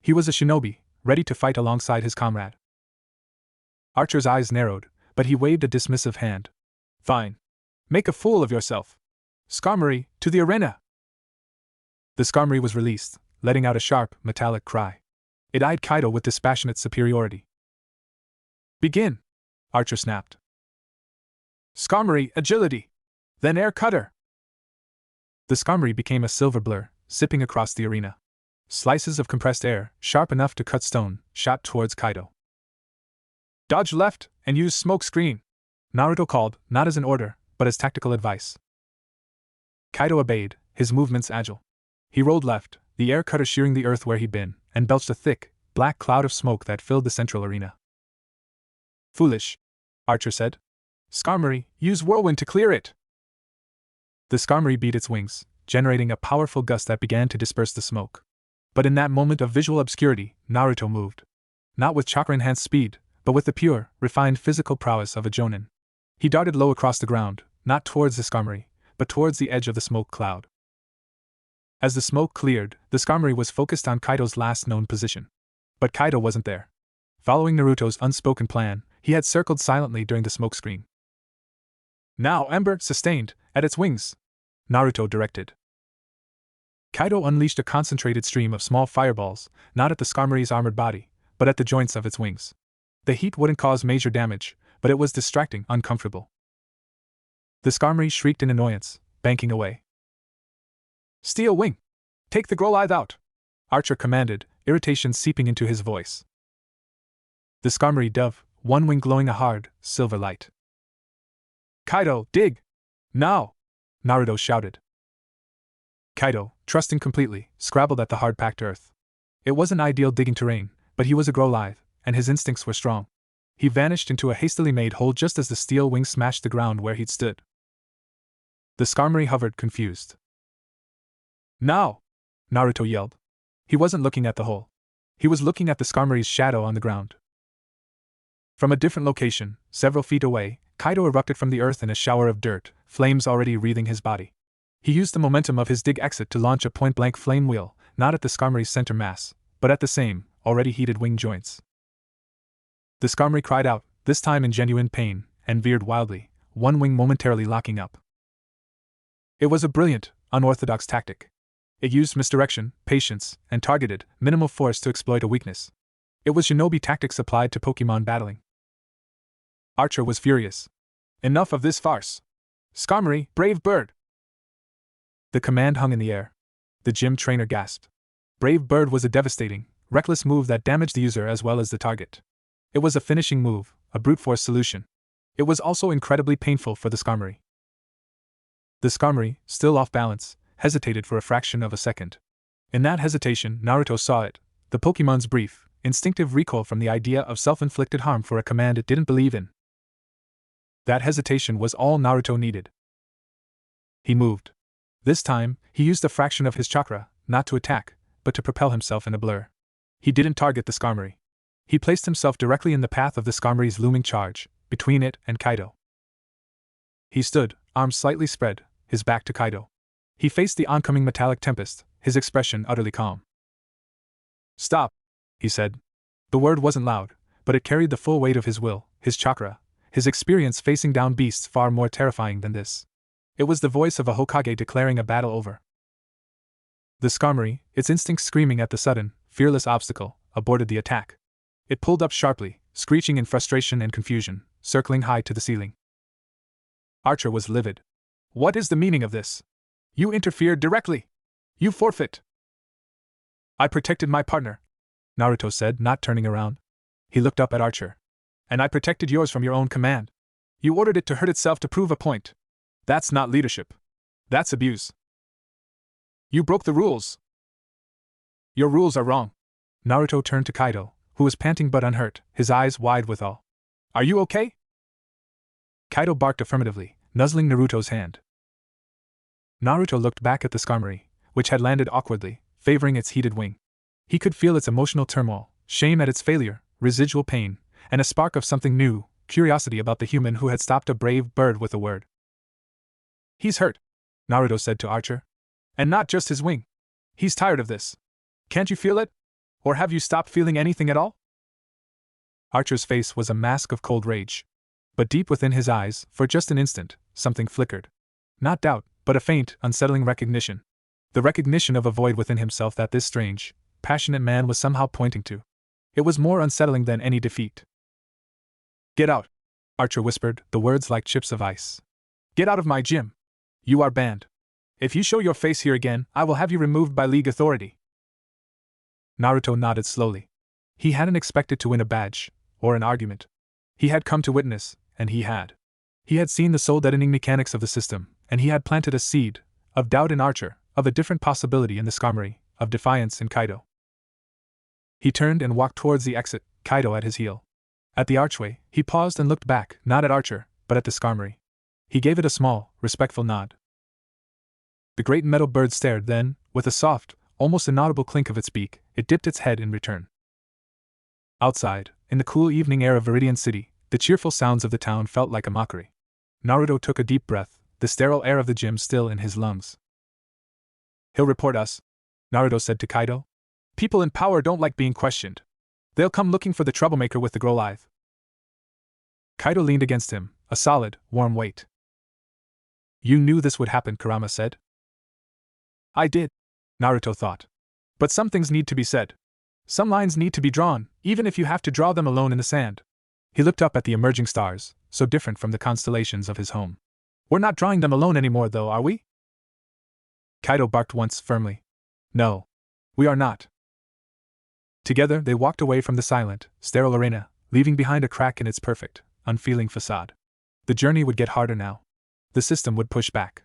He was a shinobi, ready to fight alongside his comrade. Archer's eyes narrowed, but he waved a dismissive hand. Fine. Make a fool of yourself. Skarmory, to the arena! The Skarmory was released, letting out a sharp, metallic cry. It eyed Kaido with dispassionate superiority. Begin! Archer snapped. Skarmory, agility! Then air cutter! The Skarmory became a silver blur, zipping across the arena. Slices of compressed air, sharp enough to cut stone, shot towards Kaido. Dodge left, and use smoke screen, Naruto called, not as an order, but as tactical advice. Kaido obeyed, his movements agile. He rolled left, the air cutter shearing the earth where he'd been, and belched a thick, black cloud of smoke that filled the central arena. Foolish, Archer said. Skarmory, use whirlwind to clear it! The Skarmory beat its wings, generating a powerful gust that began to disperse the smoke. But in that moment of visual obscurity, Naruto moved. Not with chakra-enhanced speed, but with the pure, refined physical prowess of a jonin. He darted low across the ground, not towards the Skarmory, but towards the edge of the smoke cloud. As the smoke cleared, the Skarmory was focused on Kaido's last known position. But Kaido wasn't there. Following Naruto's unspoken plan, he had circled silently during the smokescreen. Now Ember, sustained, at its wings, Naruto directed. Kaido unleashed a concentrated stream of small fireballs, not at the Skarmory's armored body, but at the joints of its wings. The heat wouldn't cause major damage, but it was distracting, uncomfortable. The Skarmory shrieked in annoyance, banking away. Steel Wing! Take the Growlithe out! Archer commanded, irritation seeping into his voice. The Skarmory dove, one wing glowing a hard, silver light. Kaido, dig! Now! Naruto shouted. Kaido, trusting completely, scrabbled at the hard-packed earth. It wasn't ideal digging terrain, but he was a Growlithe, and his instincts were strong. He vanished into a hastily made hole just as the steel wing smashed the ground where he'd stood. The Skarmory hovered, confused. Now! Naruto yelled. He wasn't looking at the hole. He was looking at the Skarmory's shadow on the ground. From a different location, several feet away, Kaido erupted from the earth in a shower of dirt, flames already wreathing his body. He used the momentum of his dig exit to launch a point-blank flame wheel, not at the Skarmory's center mass, but at the same, already heated wing joints. The Skarmory cried out, this time in genuine pain, and veered wildly, one wing momentarily locking up. It was a brilliant, unorthodox tactic. It used misdirection, patience, and targeted, minimal force to exploit a weakness. It was shinobi tactics applied to Pokemon battling. Archer was furious. Enough of this farce! Skarmory, brave bird! The command hung in the air. The gym trainer gasped. Brave bird was a devastating, reckless move that damaged the user as well as the target. It was a finishing move, a brute force solution. It was also incredibly painful for the Skarmory. The Skarmory, still off balance, hesitated for a fraction of a second. In that hesitation, Naruto saw it, the Pokemon's brief, instinctive recoil from the idea of self-inflicted harm for a command it didn't believe in. That hesitation was all Naruto needed. He moved. This time, he used a fraction of his chakra, not to attack, but to propel himself in a blur. He didn't target the Skarmory. He placed himself directly in the path of the Skarmory's looming charge, between it and Kaido. He stood, arms slightly spread, his back to Kaido. He faced the oncoming metallic tempest, his expression utterly calm. Stop, he said. The word wasn't loud, but it carried the full weight of his will, his chakra, his experience facing down beasts far more terrifying than this. It was the voice of a Hokage declaring a battle over. The Skarmory, its instincts screaming at the sudden, fearless obstacle, aborted the attack. It pulled up sharply, screeching in frustration and confusion, circling high to the ceiling. Archer was livid. What is the meaning of this? You interfered directly. You forfeit. I protected my partner, Naruto said, not turning around. He looked up at Archer. And I protected yours from your own command. You ordered it to hurt itself to prove a point. That's not leadership. That's abuse. You broke the rules. Your rules are wrong. Naruto turned to Kaido, who was panting but unhurt, his eyes wide with awe. Are you okay? Kaido barked affirmatively, nuzzling Naruto's hand. Naruto looked back at the Skarmory, which had landed awkwardly, favoring its heated wing. He could feel its emotional turmoil, shame at its failure, residual pain, and a spark of something new, curiosity about the human who had stopped a brave bird with a word. He's hurt, Naruto said to Archer. And not just his wing. He's tired of this. Can't you feel it? Or have you stopped feeling anything at all? Archer's face was a mask of cold rage. But deep within his eyes, for just an instant, something flickered. Not doubt, but a faint, unsettling recognition. The recognition of a void within himself that this strange, passionate man was somehow pointing to. It was more unsettling than any defeat. Get out, Archer whispered, the words like chips of ice. Get out of my gym. You are banned. If you show your face here again, I will have you removed by League authority. Naruto nodded slowly. He hadn't expected to win a badge, or an argument. He had come to witness, and he had. He had seen the soul-deadening mechanics of the system, and he had planted a seed, of doubt in Archer, of a different possibility in the Skarmory, of defiance in Kaido. He turned and walked towards the exit, Kaido at his heel. At the archway, he paused and looked back, not at Archer, but at the Skarmory. He gave it a small, respectful nod. The great metal bird stared, then, with a soft, almost inaudible clink of its beak, it dipped its head in return. Outside, in the cool evening air of Viridian City, the cheerful sounds of the town felt like a mockery. Naruto took a deep breath, the sterile air of the gym still in his lungs. He'll report us, Naruto said to Kaido. People in power don't like being questioned. They'll come looking for the troublemaker with the Growlithe. Kaido leaned against him, a solid, warm weight. You knew this would happen, Kurama said. I did, Naruto thought. But some things need to be said. Some lines need to be drawn, even if you have to draw them alone in the sand. He looked up at the emerging stars, so different from the constellations of his home. We're not drawing them alone anymore, though, are we? Kaido barked once firmly. No. We are not. Together they walked away from the silent, sterile arena, leaving behind a crack in its perfect, unfeeling facade. The journey would get harder now. The system would push back.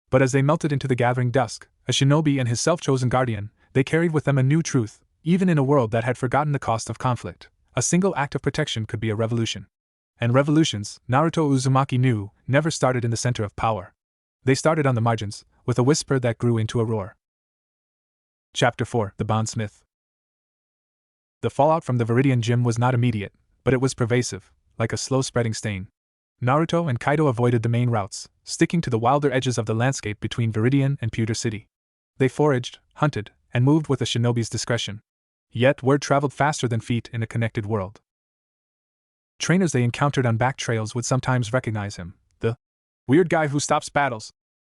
But as they melted into the gathering dusk, a shinobi and his self-chosen guardian, they carried with them a new truth, even in a world that had forgotten the cost of conflict. A single act of protection could be a revolution. And revolutions, Naruto Uzumaki knew, never started in the center of power. They started on the margins, with a whisper that grew into a roar. Chapter 4: The Bondsmith. The fallout from the Viridian Gym was not immediate, but it was pervasive, like a slow-spreading stain. Naruto and Kaido avoided the main routes, sticking to the wilder edges of the landscape between Viridian and Pewter City. They foraged, hunted, and moved with a shinobi's discretion. Yet word traveled faster than feet in a connected world. Trainers they encountered on back trails would sometimes recognize him, the weird guy who stops battles,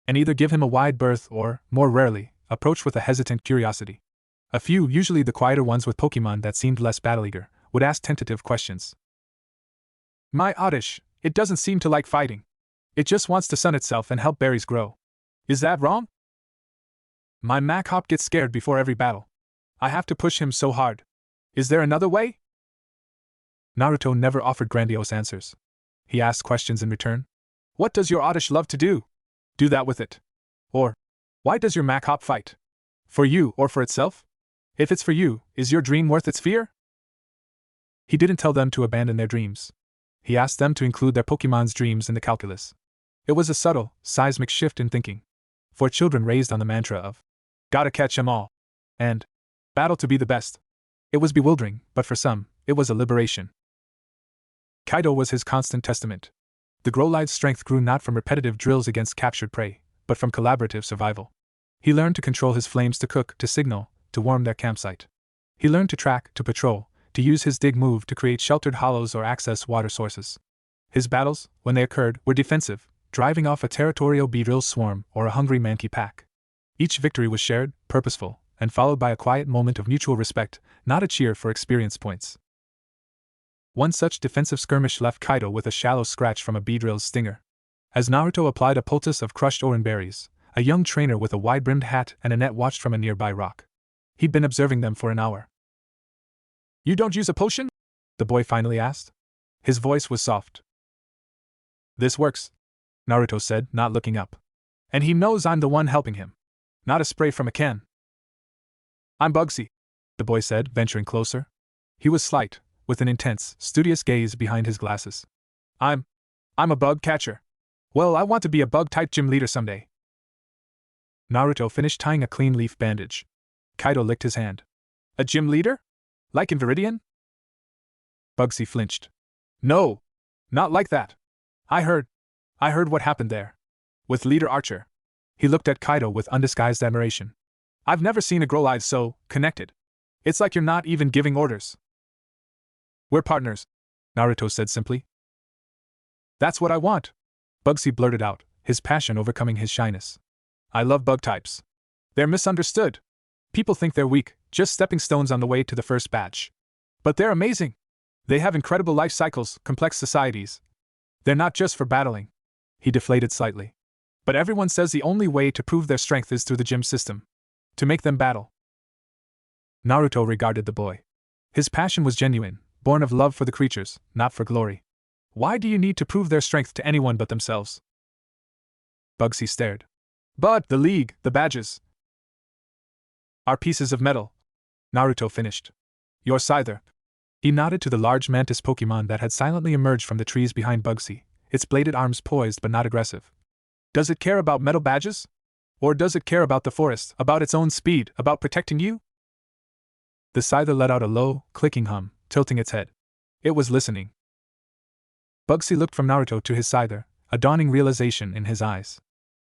and either give him a wide berth or, more rarely, approach with a hesitant curiosity. A few, usually the quieter ones with Pokemon that seemed less battle-eager, would ask tentative questions. My Oddish, it doesn't seem to like fighting. It just wants to sun itself and help berries grow. Is that wrong? My Machop gets scared before every battle. I have to push him so hard. Is there another way? Naruto never offered grandiose answers. He asked questions in return. What does your Oddish love to do? Do that with it. Or, why does your Machop fight? For you or for itself? If it's for you, is your dream worth its fear? He didn't tell them to abandon their dreams. He asked them to include their Pokemon's dreams in the calculus. It was a subtle, seismic shift in thinking. For children raised on the mantra of, gotta catch 'em all, and battle to be the best. It was bewildering, but for some, it was a liberation. Kaido was his constant testament. The Growlithe's strength grew not from repetitive drills against captured prey, but from collaborative survival. He learned to control his flames, to cook, to signal, to warm their campsite. He learned to track, to patrol, to use his dig move to create sheltered hollows or access water sources. His battles, when they occurred, were defensive, driving off a territorial beedrill swarm or a hungry monkey pack. Each victory was shared, purposeful, and followed by a quiet moment of mutual respect, not a cheer for experience points. One such defensive skirmish left Kaido with a shallow scratch from a beedrill's stinger. As Naruto applied a poultice of crushed oran berries, a young trainer with a wide-brimmed hat and a net watched from a nearby rock. He'd been observing them for an hour. "You don't use a potion?" the boy finally asked. His voice was soft. "This works," Naruto said, not looking up. "And he knows I'm the one helping him. Not a spray from a can." "I'm Bugsy," the boy said, venturing closer. He was slight, with an intense, studious gaze behind his glasses. I'm a bug catcher. Well, I want to be a bug-type gym leader someday." Naruto finished tying a clean leaf bandage. Kaido licked his hand. "A gym leader? Like in Viridian?" Bugsy flinched. "No, not like that. I heard what happened there. With Leader Archer." He looked at Kaido with undisguised admiration. "I've never seen a girl so connected. It's like you're not even giving orders." "We're partners," Naruto said simply. "That's what I want," Bugsy blurted out, his passion overcoming his shyness. "I love bug types. They're misunderstood. People think they're weak, just stepping stones on the way to the first badge. But they're amazing. They have incredible life cycles, complex societies. They're not just for battling." He deflated slightly. "But everyone says the only way to prove their strength is through the gym system. To make them battle." Naruto regarded the boy. His passion was genuine, born of love for the creatures, not for glory. Why do you need to prove their strength to anyone but themselves? Bugsy stared. "But the League, the badges, are pieces of metal," Naruto finished. "Your Scyther." He nodded to the large mantis Pokemon that had silently emerged from the trees behind Bugsy, its bladed arms poised but not aggressive. "Does it care about metal badges? Or does it care about the forest, about its own speed, about protecting you?" The Scyther let out a low, clicking hum, tilting its head. It was listening. Bugsy looked from Naruto to his Scyther, a dawning realization in his eyes.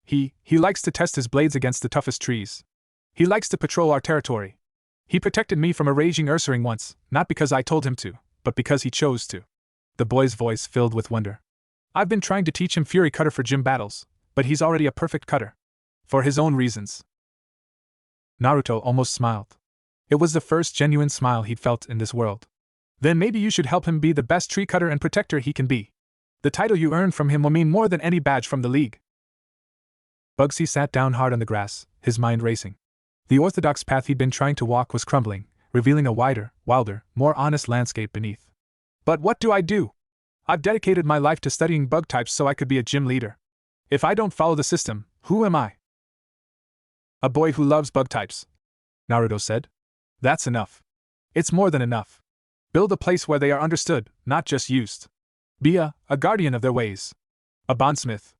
He likes to test his blades against the toughest trees. He likes to patrol our territory. He protected me from a raging Ursaring once, not because I told him to, but because he chose to." The boy's voice filled with wonder. "I've been trying to teach him Fury Cutter for gym battles, but he's already a perfect cutter. For his own reasons." Naruto almost smiled. It was the first genuine smile he'd felt in this world. "Then maybe you should help him be the best tree cutter and protector he can be. The title you earn from him will mean more than any badge from the League." Bugsy sat down hard on the grass, his mind racing. The orthodox path he'd been trying to walk was crumbling, revealing a wider, wilder, more honest landscape beneath. "But what do I do? I've dedicated my life to studying bug types so I could be a gym leader. If I don't follow the system, who am I?" "A boy who loves bug types," Naruto said. "That's enough. It's more than enough. Build a place where they are understood, not just used. Be a guardian of their ways. A bondsmith."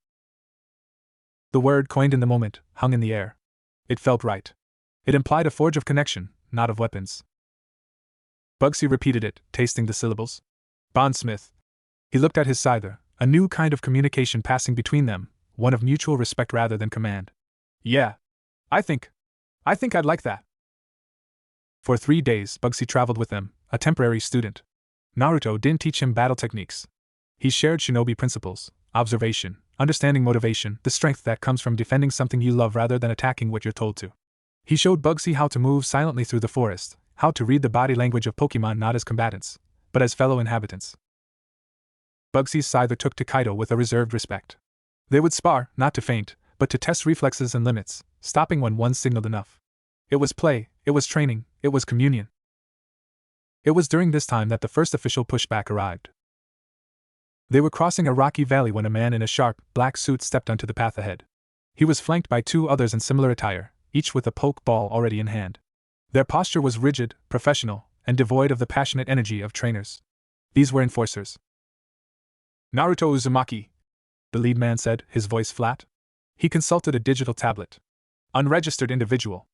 The word, coined in the moment, hung in the air. It felt right. It implied a forge of connection, not of weapons. Bugsy repeated it, tasting the syllables. Bondsmith. He looked at his Scyther, a new kind of communication passing between them, one of mutual respect rather than command. "Yeah. I think I'd like that." For 3 days, Bugsy traveled with them, a temporary student. Naruto didn't teach him battle techniques. He shared shinobi principles, observation, understanding motivation, the strength that comes from defending something you love rather than attacking what you're told to. He showed Bugsy how to move silently through the forest, how to read the body language of Pokemon not as combatants, but as fellow inhabitants. Bugsy's Scyther took to Kaido with a reserved respect. They would spar, not to faint, but to test reflexes and limits, stopping when one signaled enough. It was play, it was training, it was communion. It was during this time that the first official pushback arrived. They were crossing a rocky valley when a man in a sharp, black suit stepped onto the path ahead. He was flanked by 2 others in similar attire, each with a poke ball already in hand. Their posture was rigid, professional, and devoid of the passionate energy of trainers. These were enforcers. "Naruto Uzumaki," the lead man said, his voice flat. He consulted a digital tablet. "Unregistered individual.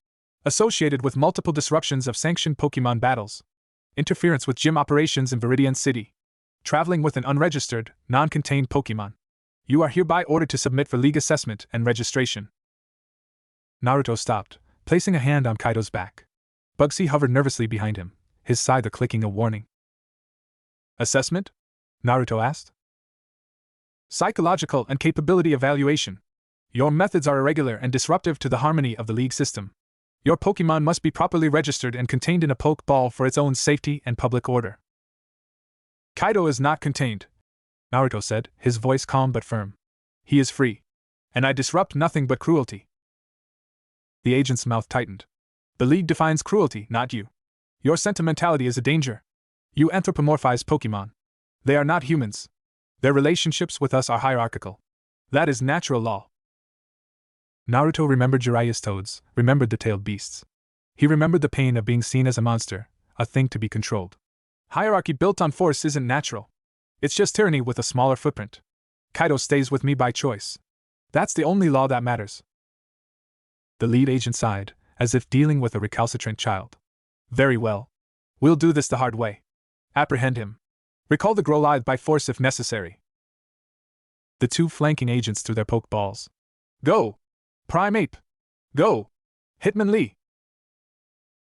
Associated with multiple disruptions of sanctioned Pokemon battles. Interference with gym operations in Viridian City. Traveling with an unregistered, non-contained Pokemon. You are hereby ordered to submit for league assessment and registration." Naruto stopped, placing a hand on Kaido's back. Bugsy hovered nervously behind him, his Scyther clicking a warning. "Assessment?" Naruto asked. Psychological and capability evaluation. Your methods are irregular and disruptive to the harmony of the League system. Your Pokémon must be properly registered and contained in a Pokeball for its own safety and public order. Kaido is not contained, Naruto said, his voice calm but firm. He is free. And I disrupt nothing but cruelty. The agent's mouth tightened. The League defines cruelty, not you. Your sentimentality is a danger. You anthropomorphize Pokémon. They are not humans. Their relationships with us are hierarchical. That is natural law. Naruto remembered Jiraiya's toads, remembered the tailed beasts. He remembered the pain of being seen as a monster, a thing to be controlled. Hierarchy built on force isn't natural. It's just tyranny with a smaller footprint. Kaido stays with me by choice. That's the only law that matters. The lead agent sighed, as if dealing with a recalcitrant child. Very well. We'll do this the hard way. Apprehend him. Recall the Growlithe by force if necessary. The two flanking agents threw their Pokeballs. Go! Prime Ape! Go! Hitmonlee!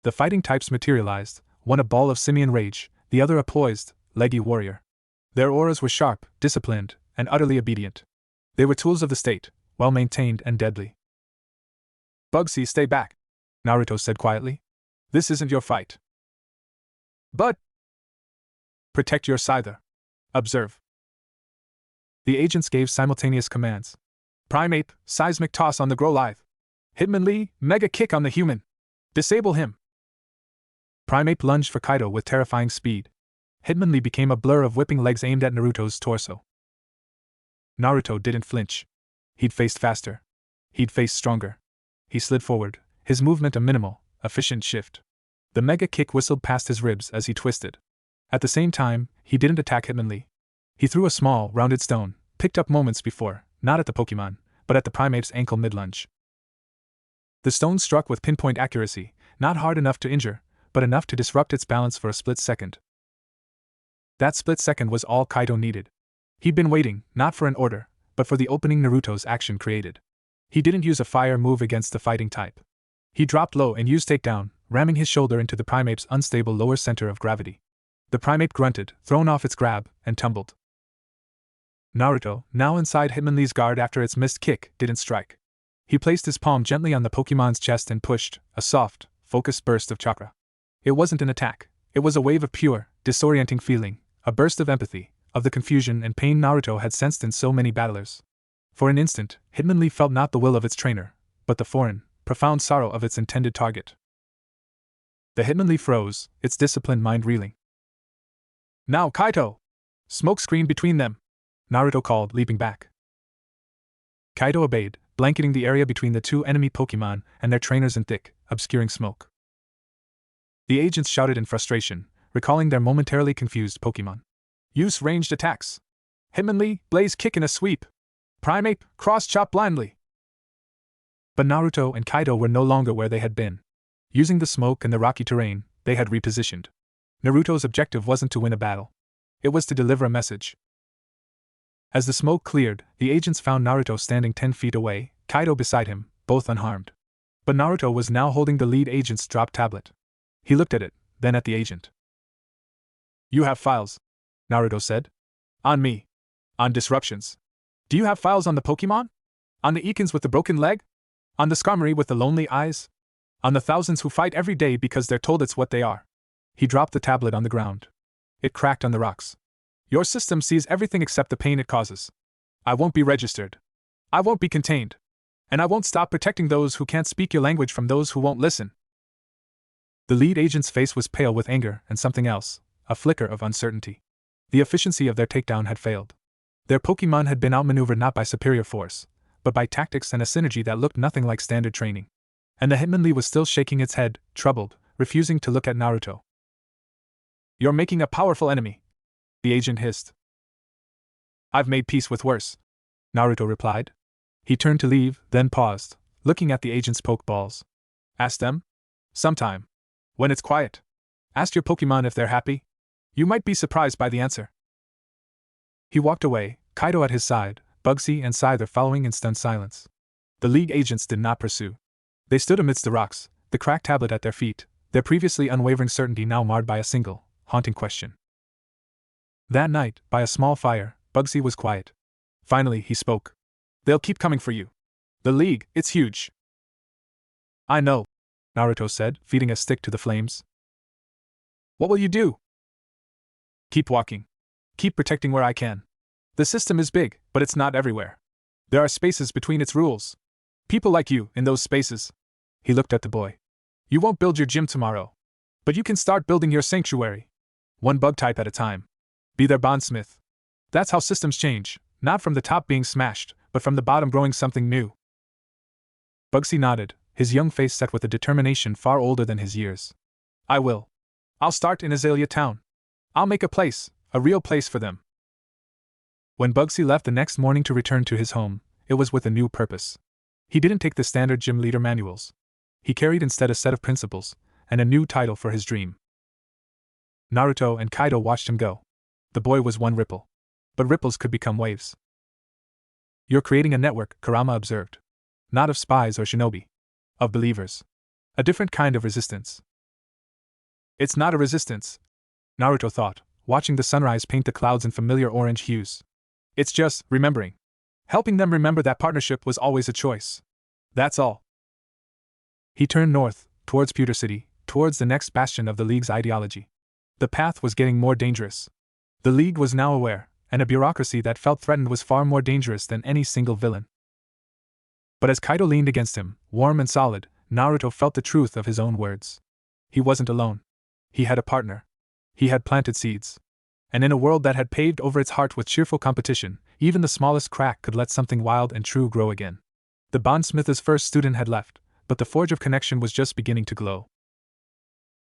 The fighting types materialized, one a ball of simian rage, the other a poised, leggy warrior. Their auras were sharp, disciplined, and utterly obedient. They were tools of the state, well-maintained and deadly. Bugsy, stay back, Naruto said quietly. This isn't your fight. But protect your Scyther. Observe. The agents gave simultaneous commands. Prime Ape, seismic toss on the Growlithe. Hitmonlee, mega kick on the human. Disable him. Prime Ape lunged for Kaido with terrifying speed. Hitmonlee became a blur of whipping legs aimed at Naruto's torso. Naruto didn't flinch. He'd faced faster. He'd faced stronger. He slid forward, his movement a minimal, efficient shift. The mega kick whistled past his ribs as he twisted. At the same time, he didn't attack Hitmonlee. He threw a small, rounded stone, picked up moments before, not at the Pokémon, but at the Primate's ankle mid-lunge. The stone struck with pinpoint accuracy, not hard enough to injure, but enough to disrupt its balance for a split second. That split second was all Kaido needed. He'd been waiting, not for an order, but for the opening Naruto's action created. He didn't use a fire move against the fighting type. He dropped low and used takedown, ramming his shoulder into the Primate's unstable lower center of gravity. The Primate grunted, thrown off its grab, and tumbled. Naruto, now inside Hitmonlee's guard after its missed kick, didn't strike. He placed his palm gently on the Pokémon's chest and pushed, a soft, focused burst of chakra. It wasn't an attack, it was a wave of pure, disorienting feeling, a burst of empathy, of the confusion and pain Naruto had sensed in so many battlers. For an instant, Hitmonlee felt not the will of its trainer, but the foreign, profound sorrow of its intended target. The Hitmonlee froze, its disciplined mind reeling. Now, Kaito! Smoke screen between them! Naruto called, leaping back. Kaido obeyed, blanketing the area between the two enemy Pokémon and their trainers in thick, obscuring smoke. The agents shouted in frustration, recalling their momentarily confused Pokémon. Use ranged attacks. Hitmonlee, blaze kick in a sweep. Primeape, cross chop blindly. But Naruto and Kaido were no longer where they had been. Using the smoke and the rocky terrain, they had repositioned. Naruto's objective wasn't to win a battle. It was to deliver a message. As the smoke cleared, the agents found Naruto standing 10 feet away, Kaido beside him, both unharmed. But Naruto was now holding the lead agent's drop tablet. He looked at it, then at the agent. You have files, Naruto said. On me. On disruptions. Do you have files on the Pokémon? On the Ekans with the broken leg? On the Skarmory with the lonely eyes? On the thousands who fight every day because they're told it's what they are? He dropped the tablet on the ground. It cracked on the rocks. Your system sees everything except the pain it causes. I won't be registered. I won't be contained. And I won't stop protecting those who can't speak your language from those who won't listen. The lead agent's face was pale with anger and something else, a flicker of uncertainty. The efficiency of their takedown had failed. Their Pokémon had been outmaneuvered not by superior force, but by tactics and a synergy that looked nothing like standard training. And the Hitmonlee was still shaking its head, troubled, refusing to look at Naruto. You're making a powerful enemy, the agent hissed. I've made peace with worse, Naruto replied. He turned to leave, then paused, looking at the agent's Pokeballs. Ask them? Sometime. When it's quiet. Ask your Pokémon if they're happy. You might be surprised by the answer. He walked away, Kaido at his side, Bugsy and Scyther following in stunned silence. The League agents did not pursue. They stood amidst the rocks, the cracked tablet at their feet, their previously unwavering certainty now marred by a single, haunting question. That night, by a small fire, Bugsy was quiet. Finally, he spoke. They'll keep coming for you. The League, it's huge. I know, Naruto said, feeding a stick to the flames. What will you do? Keep walking. Keep protecting where I can. The system is big, but it's not everywhere. There are spaces between its rules. People like you, in those spaces. He looked at the boy. You won't build your gym tomorrow. But you can start building your sanctuary. One bug type at a time. Be their bondsmith. That's how systems change, not from the top being smashed, but from the bottom growing something new. Bugsy nodded, his young face set with a determination far older than his years. I will. I'll start in Azalea Town. I'll make a real place for them. When Bugsy left the next morning to return to his home, it was with a new purpose. He didn't take the standard gym leader manuals. He carried instead a set of principles, and a new title for his dream. Naruto and Kaido watched him go. The boy was one ripple. But ripples could become waves. You're creating a network, Kurama observed. Not of spies or shinobi. Of believers. A different kind of resistance. It's not a resistance, Naruto thought, watching the sunrise paint the clouds in familiar orange hues. It's just remembering. Helping them remember that partnership was always a choice. That's all. He turned north, towards Pewter City, towards the next bastion of the League's ideology. The path was getting more dangerous. The League was now aware, and a bureaucracy that felt threatened was far more dangerous than any single villain. But as Kaido leaned against him, warm and solid, Naruto felt the truth of his own words. He wasn't alone. He had a partner. He had planted seeds. And in a world that had paved over its heart with cheerful competition, even the smallest crack could let something wild and true grow again. The bondsmith's first student had left, but the forge of connection was just beginning to glow.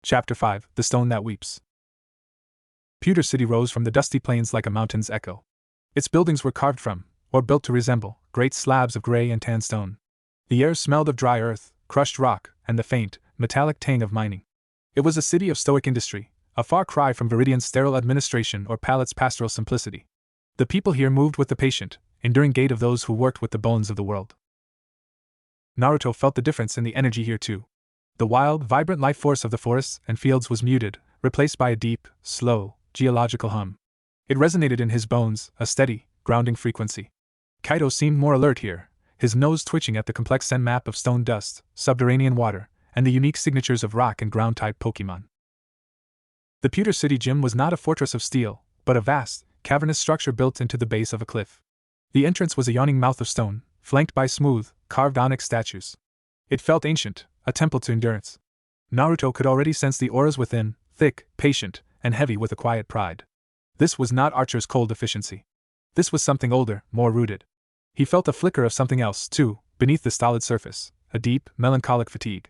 Chapter 5: The Stone That Weeps. Pewter City rose from the dusty plains like a mountain's echo. Its buildings were carved from, or built to resemble, great slabs of gray and tan stone. The air smelled of dry earth, crushed rock, and the faint, metallic tang of mining. It was a city of stoic industry, a far cry from Viridian's sterile administration or Palate's pastoral simplicity. The people here moved with the patient, enduring gait of those who worked with the bones of the world. Naruto felt the difference in the energy here too. The wild, vibrant life force of the forests and fields was muted, replaced by a deep, slow, geological hum. It resonated in his bones, a steady, grounding frequency. Kaido seemed more alert here, his nose twitching at the complex Zen map of stone dust, subterranean water, and the unique signatures of rock and ground-type Pokémon. The Pewter City Gym was not a fortress of steel, but a vast, cavernous structure built into the base of a cliff. The entrance was a yawning mouth of stone, flanked by smooth, carved onyx statues. It felt ancient, a temple to endurance. Naruto could already sense the auras within, thick, patient, and heavy with a quiet pride. This was not Archer's cold efficiency. This was something older, more rooted. He felt a flicker of something else, too, beneath the stolid surface, a deep, melancholic fatigue.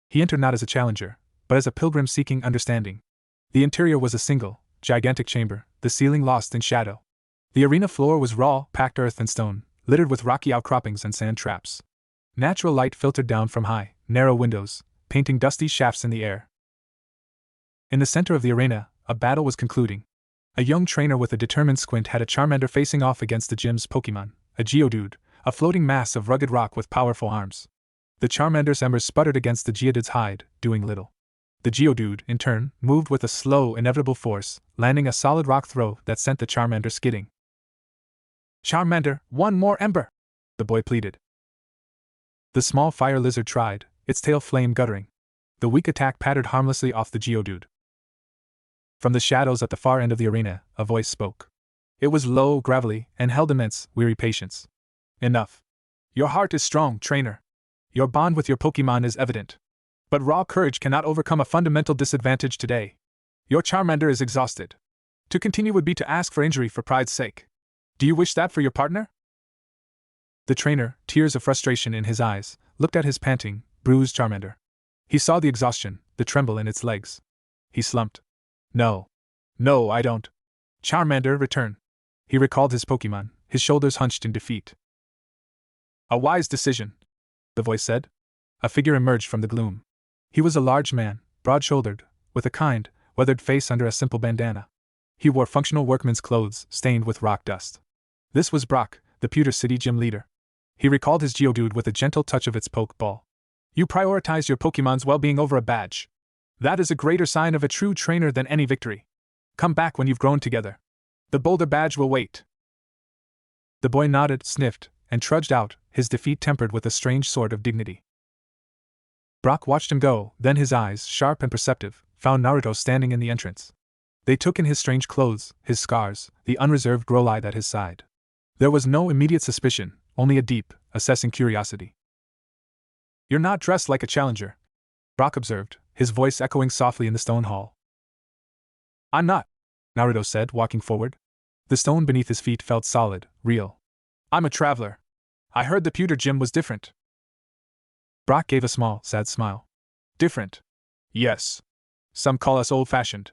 He entered not as a challenger, but as a pilgrim seeking understanding. The interior was a single, gigantic chamber, the ceiling lost in shadow. The arena floor was raw, packed earth and stone, littered with rocky outcroppings and sand traps. Natural light filtered down from high, narrow windows, painting dusty shafts in the air. In the center of the arena, a battle was concluding. A young trainer with a determined squint had a Charmander facing off against the gym's Pokémon, a Geodude, a floating mass of rugged rock with powerful arms. The Charmander's embers sputtered against the Geodude's hide, doing little. The Geodude, in turn, moved with a slow, inevitable force, landing a solid rock throw that sent the Charmander skidding. Charmander, one more ember! The boy pleaded. The small fire lizard tried, its tail flame guttering. The weak attack pattered harmlessly off the Geodude. From the shadows at the far end of the arena, a voice spoke. It was low, gravelly, and held immense, weary patience. Enough. Your heart is strong, trainer. Your bond with your Pokémon is evident. But raw courage cannot overcome a fundamental disadvantage today. Your Charmander is exhausted. To continue would be to ask for injury for pride's sake. Do you wish that for your partner? The trainer, tears of frustration in his eyes, looked at his panting, bruised Charmander. He saw the exhaustion, the tremble in its legs. He slumped. No. No, I don't. Charmander, return. He recalled his Pokémon, his shoulders hunched in defeat. A wise decision, the voice said. A figure emerged from the gloom. He was a large man, broad-shouldered, with a kind, weathered face under a simple bandana. He wore functional workman's clothes, stained with rock dust. This was Brock, the Pewter City gym leader. He recalled his Geodude with a gentle touch of its Pokeball. You prioritize your Pokémon's well-being over a badge. That is a greater sign of a true trainer than any victory. Come back when you've grown together. The Boulder badge will wait. The boy nodded, sniffed, and trudged out, his defeat tempered with a strange sort of dignity. Brock watched him go, then his eyes, sharp and perceptive, found Naruto standing in the entrance. They took in his strange clothes, his scars, the unreserved glow light at his side. There was no immediate suspicion, only a deep, assessing curiosity. "You're not dressed like a challenger," Brock observed, his voice echoing softly in the stone hall. "I'm not," Naruto said, walking forward. The stone beneath his feet felt solid, real. "I'm a traveler. I heard the pewter gym was different." Brock gave a small, sad smile. "Different? Yes. Some call us old-fashioned.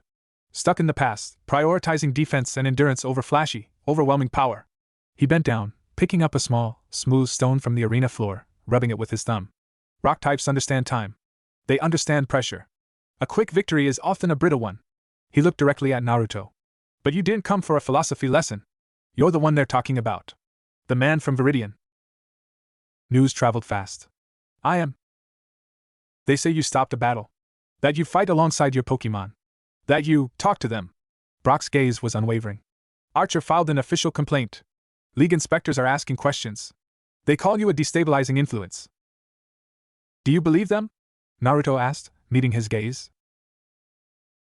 Stuck in the past, prioritizing defense and endurance over flashy, overwhelming power." He bent down, picking up a small, smooth stone from the arena floor, rubbing it with his thumb. "Rock types understand time. They understand pressure. A quick victory is often a brittle one." He looked directly at Naruto. "But you didn't come for a philosophy lesson. You're the one they're talking about. The man from Viridian." News traveled fast. "I am. They say you stopped a battle. That you fight alongside your Pokemon. That you talk to them." Brock's gaze was unwavering. "Archer filed an official complaint. League inspectors are asking questions. They call you a destabilizing influence." "Do you believe them?" Naruto asked, meeting his gaze.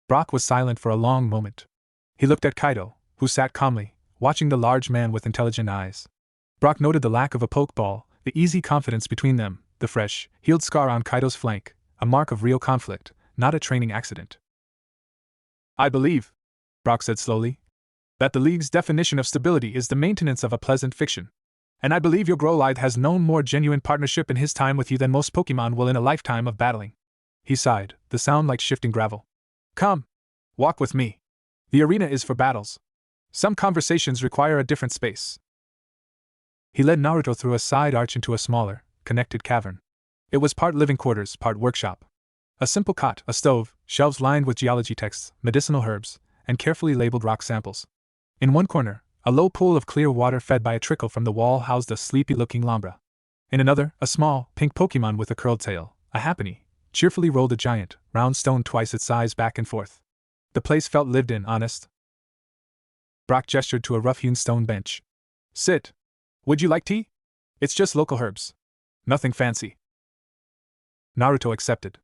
Brock was silent for a long moment. He looked at Kaido, who sat calmly, watching the large man with intelligent eyes. Brock noted the lack of a pokeball, the easy confidence between them, the fresh, healed scar on Kaido's flank, a mark of real conflict, not a training accident. "I believe," Brock said slowly, "that the League's definition of stability is the maintenance of a pleasant fiction. And I believe your Growlithe has known more genuine partnership in his time with you than most Pokemon will in a lifetime of battling." He sighed, the sound like shifting gravel. "Come. Walk with me. The arena is for battles. Some conversations require a different space." He led Naruto through a side arch into a smaller, connected cavern. It was part living quarters, part workshop. A simple cot, a stove, shelves lined with geology texts, medicinal herbs, and carefully labeled rock samples. In one corner, a low pool of clear water fed by a trickle from the wall housed a sleepy-looking Lambra. In another, a small, pink Pokemon with a curled tail, a Happiny, cheerfully rolled a giant, round stone twice its size back and forth. The place felt lived in, honest. Brock gestured to a rough-hewn stone bench. "Sit. Would you like tea? It's just local herbs. Nothing fancy." Naruto accepted.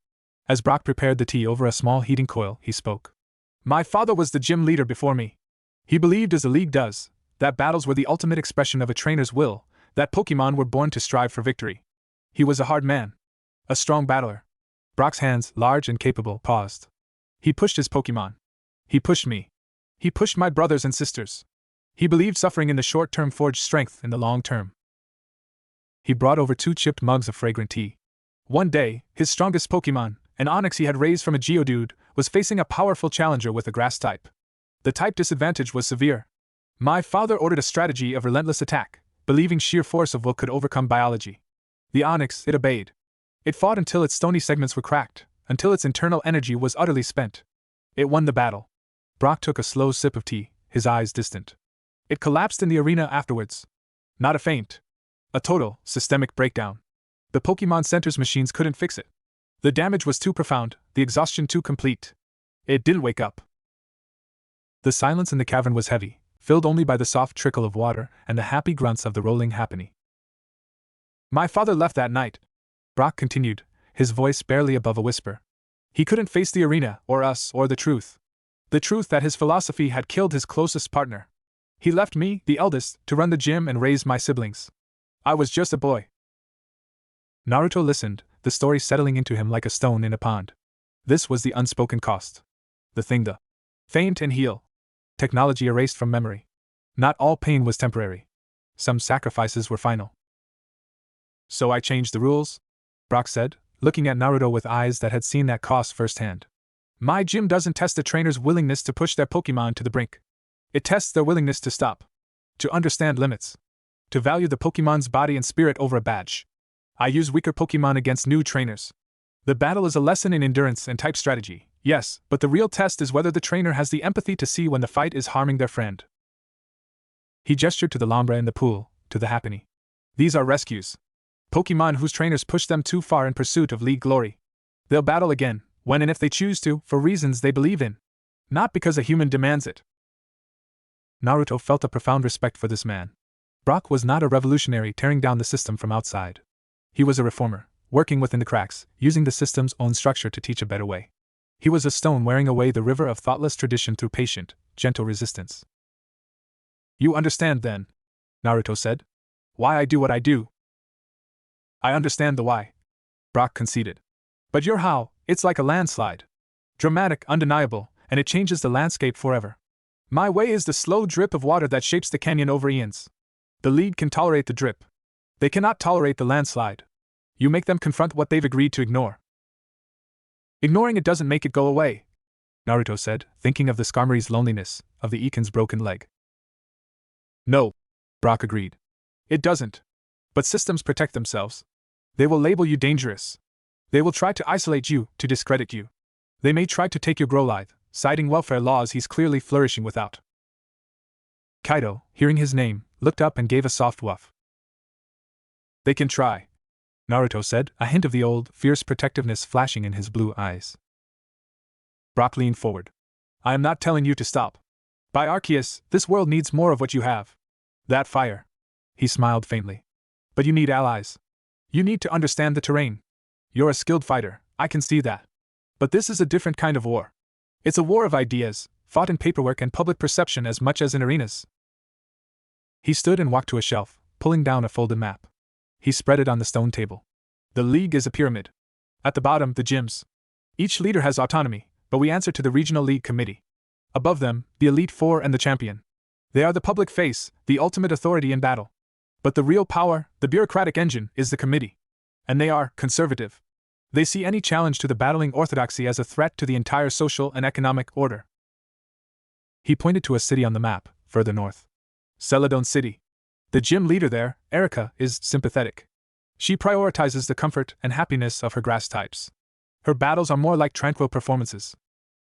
As Brock prepared the tea over a small heating coil, he spoke. "My father was the gym leader before me. He believed, as the League does, that battles were the ultimate expression of a trainer's will, that Pokemon were born to strive for victory. He was a hard man. A strong battler." Brock's hands, large and capable, paused. "He pushed his Pokemon. He pushed me. He pushed my brothers and sisters. He believed suffering in the short term forged strength in the long term." He brought over 2 chipped mugs of fragrant tea. One day, his strongest Pokemon, an Onix he had raised from a Geodude, was facing a powerful challenger with a grass type. The type disadvantage was severe. My father ordered a strategy of relentless attack, believing sheer force of will could overcome biology. The Onix, it obeyed. It fought until its stony segments were cracked, until its internal energy was utterly spent. It won the battle. Brock took a slow sip of tea, his eyes distant. It collapsed in the arena afterwards. Not a faint. A total, systemic breakdown. The Pokemon Center's machines couldn't fix it. The damage was too profound, the exhaustion too complete. It didn't wake up. The silence in the cavern was heavy, filled only by the soft trickle of water and the happy grunts of the rolling Happiny. "My father left that night," Brock continued, his voice barely above a whisper. "He couldn't face the arena, or us, or the truth. The truth that his philosophy had killed his closest partner. He left me, the eldest, to run the gym and raise my siblings. I was just a boy." Naruto listened, the story settling into him like a stone in a pond. This was the unspoken cost. The thing, the faint and heal. Technology erased from memory. Not all pain was temporary. Some sacrifices were final. "So I changed the rules?" Brock said, looking at Naruto with eyes that had seen that cost firsthand. "My gym doesn't test a trainer's willingness to push their Pokemon to the brink. It tests their willingness to stop. To understand limits. To value the Pokemon's body and spirit over a badge. I use weaker Pokemon against new trainers. The battle is a lesson in endurance and type strategy, yes, but the real test is whether the trainer has the empathy to see when the fight is harming their friend." He gestured to the Lambra in the pool, to the Happiny. "These are rescues. Pokemon whose trainers push them too far in pursuit of League glory. They'll battle again, when and if they choose to, for reasons they believe in. Not because a human demands it." Naruto felt a profound respect for this man. Brock was not a revolutionary tearing down the system from outside. He was a reformer, working within the cracks, using the system's own structure to teach a better way. He was a stone wearing away the river of thoughtless tradition through patient, gentle resistance. You understand then, Naruto said. Why I do what I do. I understand the why, Brock conceded. But your how, it's like a landslide. Dramatic, undeniable, and it changes the landscape forever. My way is the slow drip of water that shapes the canyon over eons. The League can tolerate the drip. They cannot tolerate the landslide. You make them confront what they've agreed to ignore. Ignoring it doesn't make it go away, Naruto said, thinking of the Skarmory's loneliness, of the Iken's broken leg. No, Brock agreed. It doesn't. But systems protect themselves. They will label you dangerous. They will try to isolate you, to discredit you. They may try to take your Growlithe, citing welfare laws he's clearly flourishing without. Kaido, hearing his name, looked up and gave a soft woof. They can try, Naruto said, a hint of the old, fierce protectiveness flashing in his blue eyes. Brock leaned forward. I am not telling you to stop. By Arceus, this world needs more of what you have. That fire. He smiled faintly. But you need allies. You need to understand the terrain. You're a skilled fighter, I can see that. But this is a different kind of war. It's a war of ideas, fought in paperwork and public perception as much as in arenas. He stood and walked to a shelf, pulling down a folded map. He spread it on the stone table. The League is a pyramid. At the bottom, the gyms. Each leader has autonomy, but we answer to the Regional League Committee. Above them, the Elite Four and the Champion. They are the public face, the ultimate authority in battle. But the real power, the bureaucratic engine, is the committee. And they are conservative. They see any challenge to the battling orthodoxy as a threat to the entire social and economic order. He pointed to a city on the map, further north. Celadon City. The gym leader there, Erica, is sympathetic. She prioritizes the comfort and happiness of her grass types. Her battles are more like tranquil performances.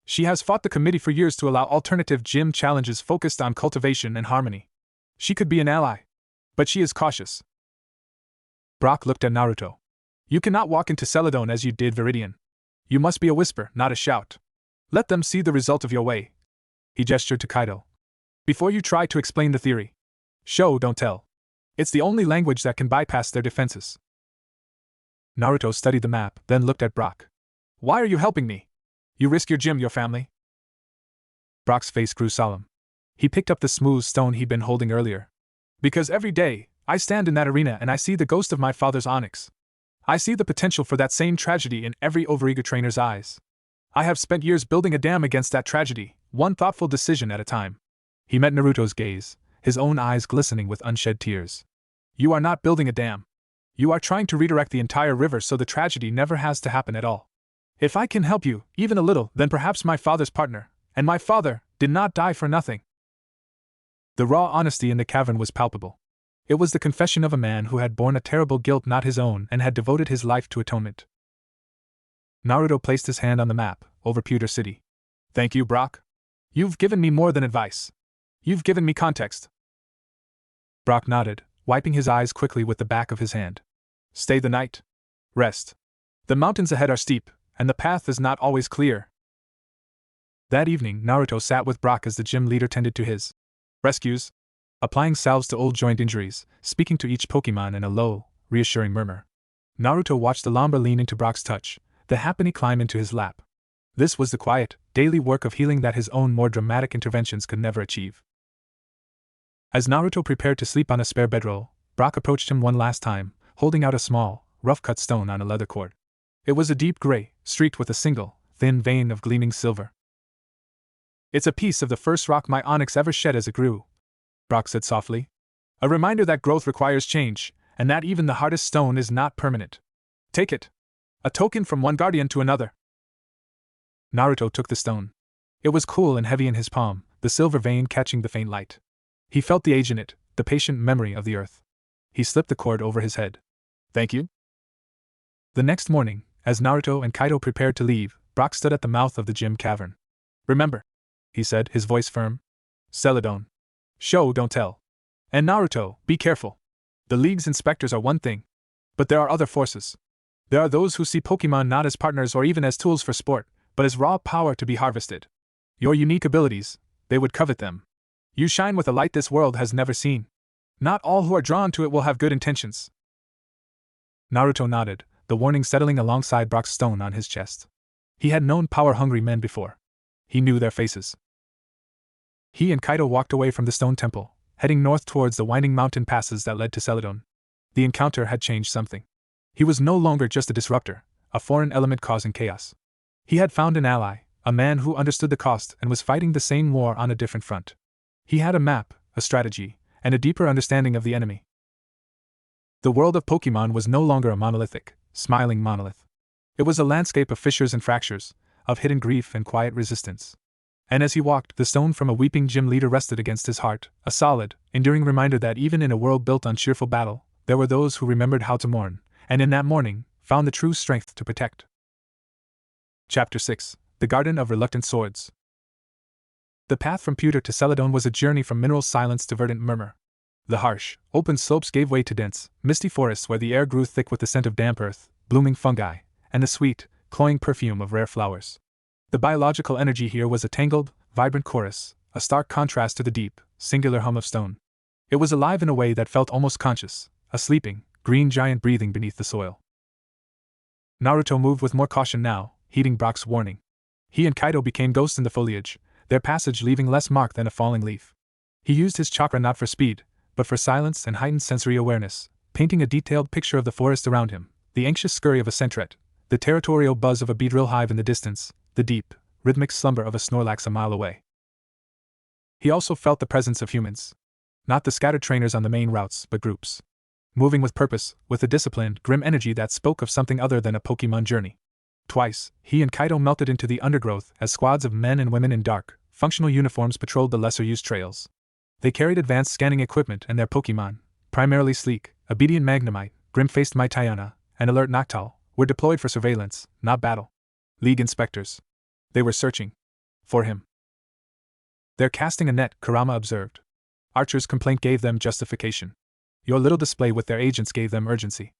She has fought the committee for years to allow alternative gym challenges focused on cultivation and harmony. She could be an ally. But she is cautious. Brock looked at Naruto. You cannot walk into Celadon as you did Viridian. You must be a whisper, not a shout. Let them see the result of your way. He gestured to Kaido. Before you try to explain the theory. Show, don't tell. It's the only language that can bypass their defenses. Naruto studied the map, then looked at Brock. Why are you helping me? You risk your gym, your family. Brock's face grew solemn. He picked up the smooth stone he'd been holding earlier. Because every day, I stand in that arena and I see the ghost of my father's onyx. I see the potential for that same tragedy in every overeager trainer's eyes. I have spent years building a dam against that tragedy, one thoughtful decision at a time. He met Naruto's gaze, his own eyes glistening with unshed tears. You are not building a dam. You are trying to redirect the entire river so the tragedy never has to happen at all. If I can help you, even a little, then perhaps my father's partner, and my father, did not die for nothing. The raw honesty in the cavern was palpable. It was the confession of a man who had borne a terrible guilt not his own and had devoted his life to atonement. Naruto placed his hand on the map, over Pewter City. Thank you, Brock. You've given me more than advice. You've given me context. Brock nodded, wiping his eyes quickly with the back of his hand. Stay the night. Rest. The mountains ahead are steep, and the path is not always clear. That evening, Naruto sat with Brock as the gym leader tended to his rescues, applying salves to old joint injuries, speaking to each Pokemon in a low, reassuring murmur. Naruto watched the Lombre lean into Brock's touch, the Happiny climb into his lap. This was the quiet, daily work of healing that his own more dramatic interventions could never achieve. As Naruto prepared to sleep on a spare bedroll, Brock approached him one last time, holding out a small, rough-cut stone on a leather cord. It was a deep gray, streaked with a single, thin vein of gleaming silver. It's a piece of the first rock my onyx ever shed as it grew, Brock said softly. A reminder that growth requires change, and that even the hardest stone is not permanent. Take it. A token from one guardian to another. Naruto took the stone. It was cool and heavy in his palm, the silver vein catching the faint light. He felt the age in it, the patient memory of the earth. He slipped the cord over his head. Thank you. The next morning, as Naruto and Kaido prepared to leave, Brock stood at the mouth of the gym cavern. Remember, he said, his voice firm. Celadon. Show, don't tell. And Naruto, be careful. The League's inspectors are one thing. But there are other forces. There are those who see Pokemon not as partners or even as tools for sport, but as raw power to be harvested. Your unique abilities, they would covet them. You shine with a light this world has never seen. Not all who are drawn to it will have good intentions. Naruto nodded, the warning settling alongside Brock's stone on his chest. He had known power-hungry men before. He knew their faces. He and Kaido walked away from the stone temple, heading north towards the winding mountain passes that led to Celadon. The encounter had changed something. He was no longer just a disruptor, a foreign element causing chaos. He had found an ally, a man who understood the cost and was fighting the same war on a different front. He had a map, a strategy, and a deeper understanding of the enemy. The world of Pokemon was no longer a monolithic, smiling monolith. It was a landscape of fissures and fractures, of hidden grief and quiet resistance. And as he walked, the stone from a weeping gym leader rested against his heart, a solid, enduring reminder that even in a world built on cheerful battle, there were those who remembered how to mourn, and in that mourning, found the true strength to protect. Chapter 6: The Garden of Reluctant Swords. The path from Pewter to Celadon was a journey from mineral silence to verdant murmur. The harsh, open slopes gave way to dense, misty forests where the air grew thick with the scent of damp earth, blooming fungi, and the sweet, cloying perfume of rare flowers. The biological energy here was a tangled, vibrant chorus, a stark contrast to the deep, singular hum of stone. It was alive in a way that felt almost conscious, a sleeping, green giant breathing beneath the soil. Naruto moved with more caution now, heeding Brock's warning. He and Kaido became ghosts in the foliage, their passage leaving less mark than a falling leaf. He used his chakra not for speed, but for silence and heightened sensory awareness, painting a detailed picture of the forest around him, the anxious scurry of a sentret, the territorial buzz of a beedrill hive in the distance, the deep, rhythmic slumber of a Snorlax a mile away. He also felt the presence of humans. Not the scattered trainers on the main routes, but groups. Moving with purpose, with a disciplined, grim energy that spoke of something other than a Pokemon journey. Twice, he and Kaido melted into the undergrowth as squads of men and women in dark, functional uniforms patrolled the lesser-used trails. They carried advanced scanning equipment and their Pokemon, primarily Sleek, obedient Magnemite, grim-faced Maitayana, and alert Noctowl, were deployed for surveillance, not battle. League inspectors. They were searching. For him. They're casting a net, Kurama observed. Archer's complaint gave them justification. Your little display with their agents gave them urgency.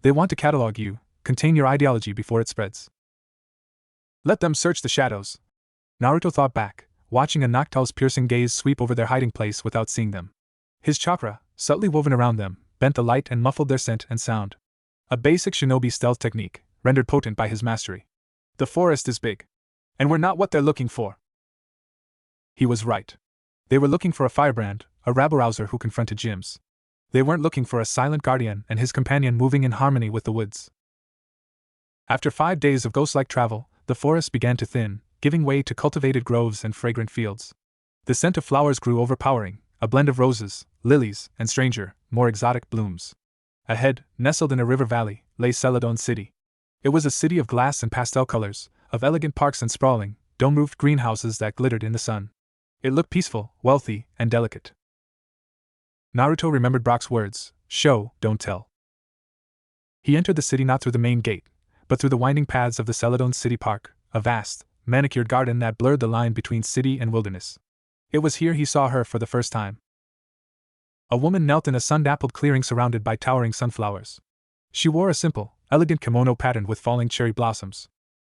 They want to catalog you, contain your ideology before it spreads. Let them search the shadows. Naruto thought back, watching a Noctowl's piercing gaze sweep over their hiding place without seeing them. His chakra, subtly woven around them, bent the light and muffled their scent and sound. A basic shinobi stealth technique, rendered potent by his mastery. The forest is big. And we're not what they're looking for. He was right. They were looking for a firebrand, a rabble-rouser who confronted gyms. They weren't looking for a silent guardian and his companion moving in harmony with the woods. After 5 days of ghost-like travel, the forest began to thin, giving way to cultivated groves and fragrant fields. The scent of flowers grew overpowering, a blend of roses, lilies, and stranger, more exotic blooms. Ahead, nestled in a river valley, lay Celadon City. It was a city of glass and pastel colors, of elegant parks and sprawling, dome-roofed greenhouses that glittered in the sun. It looked peaceful, wealthy, and delicate. Naruto remembered Brock's words, show, don't tell. He entered the city not through the main gate, but through the winding paths of the Celadon City Park, a vast, manicured garden that blurred the line between city and wilderness. It was here he saw her for the first time. A woman knelt in a sun-dappled clearing surrounded by towering sunflowers. She wore a simple, elegant kimono patterned with falling cherry blossoms.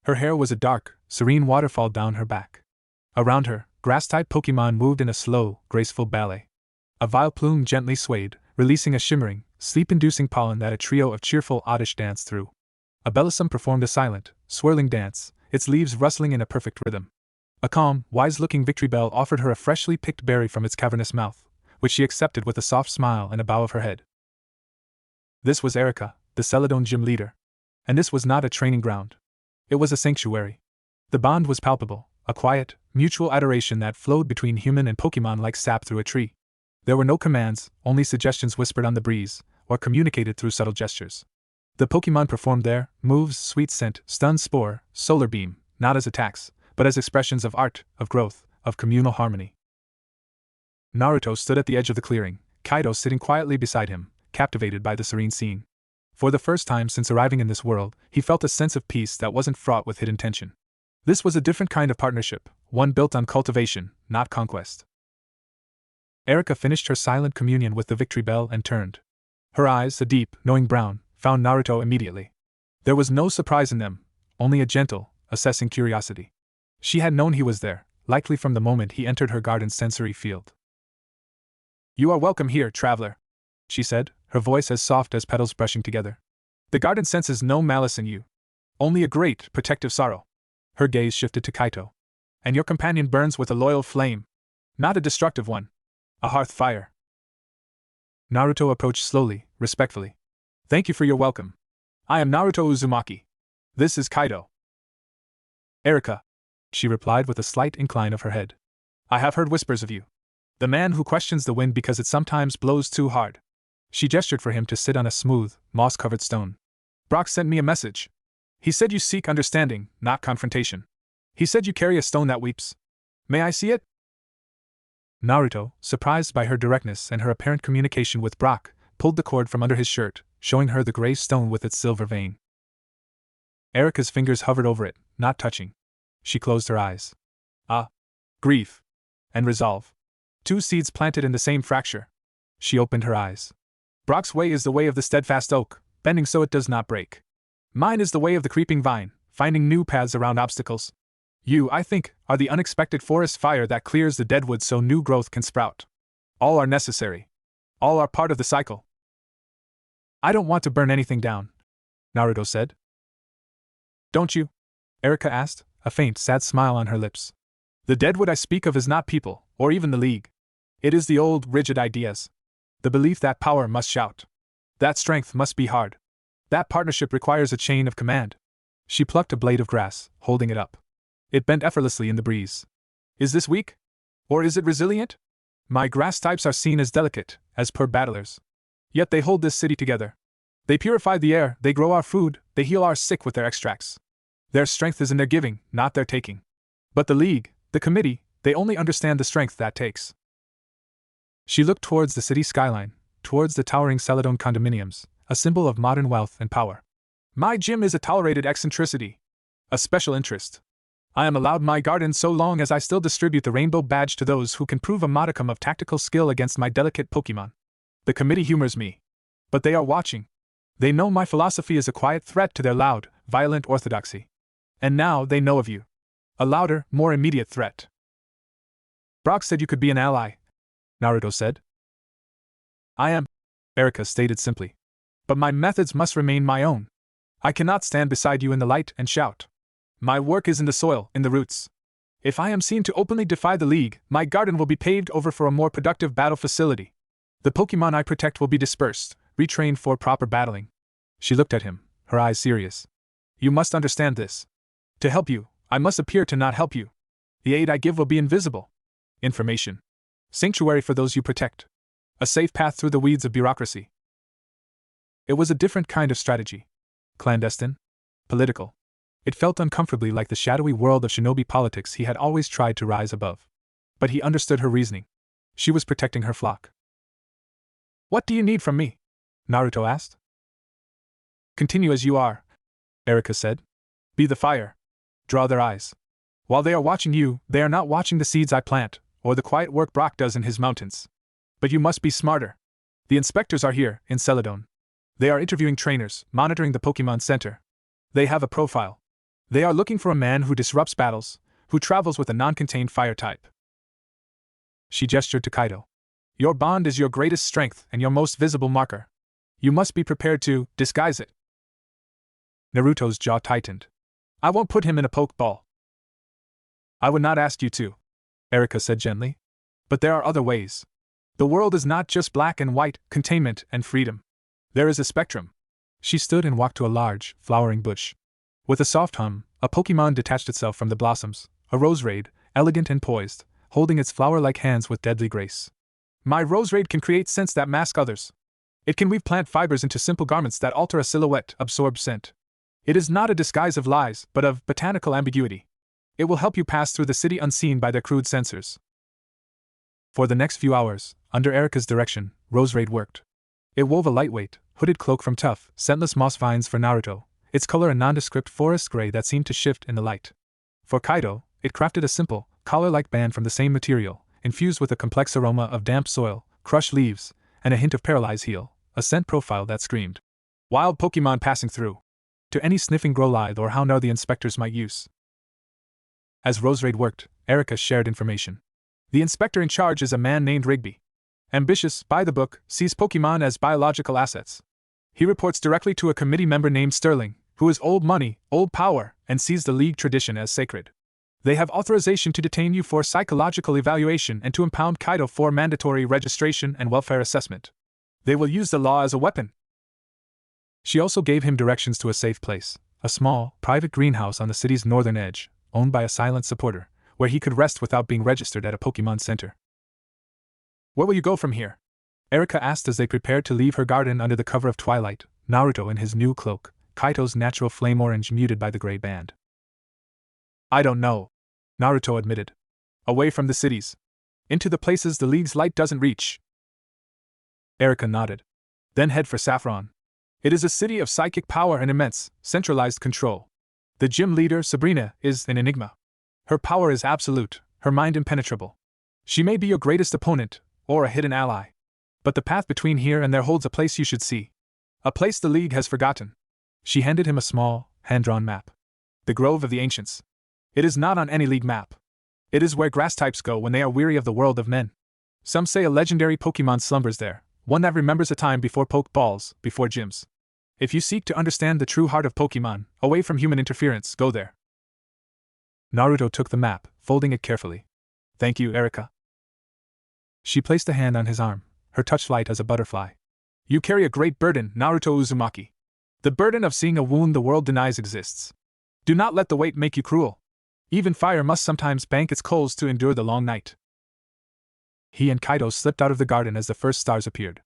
Her hair was a dark, serene waterfall down her back. Around her, grass-type Pokemon moved in a slow, graceful ballet. A Vileplume gently swayed, releasing a shimmering, sleep-inducing pollen that a trio of cheerful Oddish danced through. A Bellossom performed a silent, swirling dance, its leaves rustling in a perfect rhythm. A calm, wise-looking Victreebel offered her a freshly picked berry from its cavernous mouth, which she accepted with a soft smile and a bow of her head. This was Erica, the Celadon gym leader. And this was not a training ground. It was a sanctuary. The bond was palpable, a quiet, mutual adoration that flowed between human and Pokemon like sap through a tree. There were no commands, only suggestions whispered on the breeze, or communicated through subtle gestures. The Pokemon performed their moves, Sweet Scent, Stun Spore, Solar Beam, not as attacks, but as expressions of art, of growth, of communal harmony. Naruto stood at the edge of the clearing, Kaido sitting quietly beside him, captivated by the serene scene. For the first time since arriving in this world, he felt a sense of peace that wasn't fraught with hidden tension. This was a different kind of partnership, one built on cultivation, not conquest. Erica finished her silent communion with the Victreebel and turned. Her eyes, a deep, knowing brown, found Naruto immediately. There was no surprise in them, only a gentle, assessing curiosity. She had known he was there, likely from the moment he entered her garden's sensory field. You are welcome here, traveler, she said, her voice as soft as petals brushing together. The garden senses no malice in you. Only a great, protective sorrow. Her gaze shifted to Kaito. And your companion burns with a loyal flame. Not a destructive one. A hearth fire. Naruto approached slowly, respectfully. Thank you for your welcome. I am Naruto Uzumaki. This is Kaito. Erika, she replied with a slight incline of her head. I have heard whispers of you. The man who questions the wind because it sometimes blows too hard. She gestured for him to sit on a smooth, moss-covered stone. Brock sent me a message. He said you seek understanding, not confrontation. He said you carry a stone that weeps. May I see it? Naruto, surprised by her directness and her apparent communication with Brock, pulled the cord from under his shirt, showing her the gray stone with its silver vein. Erika's fingers hovered over it, not touching. She closed her eyes. Ah. Grief. And resolve. Two seeds planted in the same fracture. She opened her eyes. Brock's way is the way of the steadfast oak, bending so it does not break. Mine is the way of the creeping vine, finding new paths around obstacles. You, I think, are the unexpected forest fire that clears the deadwood so new growth can sprout. All are necessary. All are part of the cycle. I don't want to burn anything down, Naruto said. Don't you? Erika asked, a faint, sad smile on her lips. The deadwood I speak of is not people, or even the League. It is the old, rigid ideas. The belief that power must shout. That strength must be hard. That partnership requires a chain of command. She plucked a blade of grass, holding it up. It bent effortlessly in the breeze. Is this weak? Or is it resilient? My grass types are seen as delicate, as poor battlers. Yet they hold this city together. They purify the air, they grow our food, they heal our sick with their extracts. Their strength is in their giving, not their taking. But the League, the committee, they only understand the strength that takes. She looked towards the city skyline, towards the towering Celadon condominiums, a symbol of modern wealth and power. My gym is a tolerated eccentricity. A special interest. I am allowed my garden so long as I still distribute the rainbow badge to those who can prove a modicum of tactical skill against my delicate Pokemon. The committee humors me. But they are watching. They know my philosophy is a quiet threat to their loud, violent orthodoxy. And now they know of you. A louder, more immediate threat. Brock said you could be an ally, Naruto said. I am, Erika stated simply. But my methods must remain my own. I cannot stand beside you in the light and shout. My work is in the soil, in the roots. If I am seen to openly defy the League, my garden will be paved over for a more productive battle facility. The Pokemon I protect will be dispersed, retrained for proper battling. She looked at him, her eyes serious. You must understand this. To help you, I must appear to not help you. The aid I give will be invisible. Information. Sanctuary for those you protect. A safe path through the weeds of bureaucracy. It was a different kind of strategy. Clandestine. Political. It felt uncomfortably like the shadowy world of shinobi politics he had always tried to rise above. But he understood her reasoning. She was protecting her flock. What do you need from me? Naruto asked. Continue as you are, Erika said. Be the fire. Draw their eyes. While they are watching you, they are not watching the seeds I plant, or the quiet work Brock does in his mountains. But you must be smarter. The inspectors are here, in Celadon. They are interviewing trainers, monitoring the Pokemon Center. They have a profile. They are looking for a man who disrupts battles, who travels with a non-contained fire type. She gestured to Kaito. Your bond is your greatest strength and your most visible marker. You must be prepared to disguise it. Naruto's jaw tightened. I won't put him in a poke ball. I would not ask you to, Erika said gently. But there are other ways. The world is not just black and white, containment and freedom. There is a spectrum. She stood and walked to a large, flowering bush. With a soft hum, a Pokemon detached itself from the blossoms, a Roserade, elegant and poised, holding its flower-like hands with deadly grace. My Roserade can create scents that mask others. It can weave plant fibers into simple garments that alter a silhouette, absorb scent. It is not a disguise of lies, but of botanical ambiguity. It will help you pass through the city unseen by their crude sensors. For the next few hours, under Erika's direction, Roserade worked. It wove a lightweight, hooded cloak from tough, scentless moss vines for Naruto, its color a nondescript forest gray that seemed to shift in the light. For Kaito, it crafted a simple, collar-like band from the same material, infused with a complex aroma of damp soil, crushed leaves, and a hint of paralyzed heel, a scent profile that screamed wild Pokemon passing through. To any sniffing Growlithe or Houndour the inspectors might use. As Roserade worked, Erika shared information. The inspector in charge is a man named Rigby. Ambitious, by the book, sees Pokemon as biological assets. He reports directly to a committee member named Sterling, who is old money, old power, and sees the League tradition as sacred. They have authorization to detain you for psychological evaluation and to impound Kaido for mandatory registration and welfare assessment. They will use the law as a weapon. She also gave him directions to a safe place, a small, private greenhouse on the city's northern edge, owned by a silent supporter, where he could rest without being registered at a Pokemon Center. Where will you go from here? Erika asked as they prepared to leave her garden under the cover of twilight, Naruto in his new cloak, Kaito's natural flame orange muted by the gray band. I don't know, Naruto admitted. Away from the cities. Into the places the League's light doesn't reach. Erika nodded. Then head for Saffron. It is a city of psychic power and immense, centralized control. The gym leader, Sabrina, is an enigma. Her power is absolute, her mind impenetrable. She may be your greatest opponent, or a hidden ally. But the path between here and there holds a place you should see. A place the League has forgotten. She handed him a small, hand-drawn map. The Grove of the Ancients. It is not on any League map. It is where grass types go when they are weary of the world of men. Some say a legendary Pokemon slumbers there, one that remembers a time before Pokeballs, before gyms. If you seek to understand the true heart of Pokemon, away from human interference, go there. Naruto took the map, folding it carefully. Thank you, Erika. She placed a hand on his arm, her touch light as a butterfly. You carry a great burden, Naruto Uzumaki. The burden of seeing a wound the world denies exists. Do not let the weight make you cruel. Even fire must sometimes bank its coals to endure the long night. He and Kaido slipped out of the garden as the first stars appeared.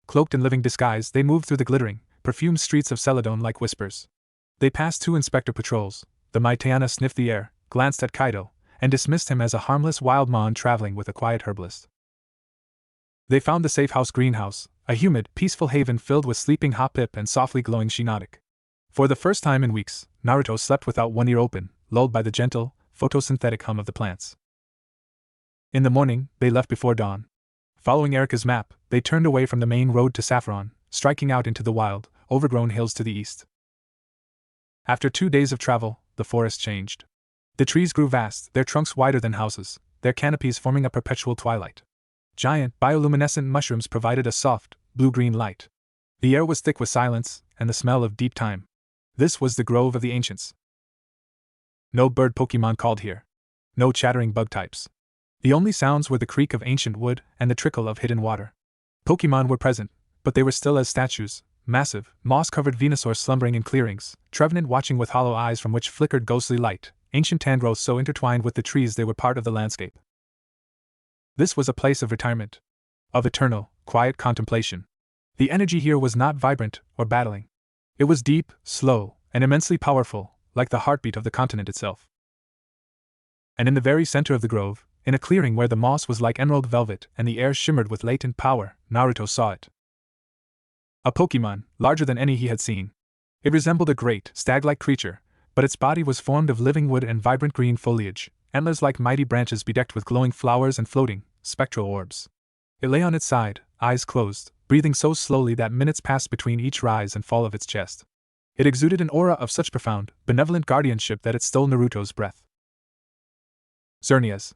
Cloaked in living disguise, they moved through the glittering, perfumed streets of Celadon like whispers. They passed 2 inspector patrols. The Maitayana sniffed the air, glanced at Kaido, and dismissed him as a harmless wild mon traveling with a quiet herbalist. They found the safe house greenhouse, a humid, peaceful haven filled with sleeping Hoppip and softly glowing Shiinotic. For the first time in weeks, Naruto slept without one ear open, lulled by the gentle, photosynthetic hum of the plants. In the morning, they left before dawn. Following Erika's map, they turned away from the main road to Saffron, striking out into the wild, overgrown hills to the east. After 2 days of travel, the forest changed. The trees grew vast, their trunks wider than houses, their canopies forming a perpetual twilight. Giant, bioluminescent mushrooms provided a soft, blue-green light. The air was thick with silence, and the smell of deep thyme. This was the Grove of the Ancients. No bird Pokemon called here. No chattering bug types. The only sounds were the creak of ancient wood and the trickle of hidden water. Pokemon were present, but they were still as statues, massive, moss-covered Venusaurs slumbering in clearings, Trevenant watching with hollow eyes from which flickered ghostly light, ancient tangrowths so intertwined with the trees they were part of the landscape. This was a place of retirement. Of eternal, quiet contemplation. The energy here was not vibrant or battling. It was deep, slow, and immensely powerful, like the heartbeat of the continent itself. And in the very center of the grove, in a clearing where the moss was like emerald velvet and the air shimmered with latent power, Naruto saw it. A Pokemon, larger than any he had seen. It resembled a great, stag-like creature, but its body was formed of living wood and vibrant green foliage, antlers like mighty branches bedecked with glowing flowers and floating, spectral orbs. It lay on its side, eyes closed, breathing so slowly that minutes passed between each rise and fall of its chest. It exuded an aura of such profound, benevolent guardianship that it stole Naruto's breath. Xerneas.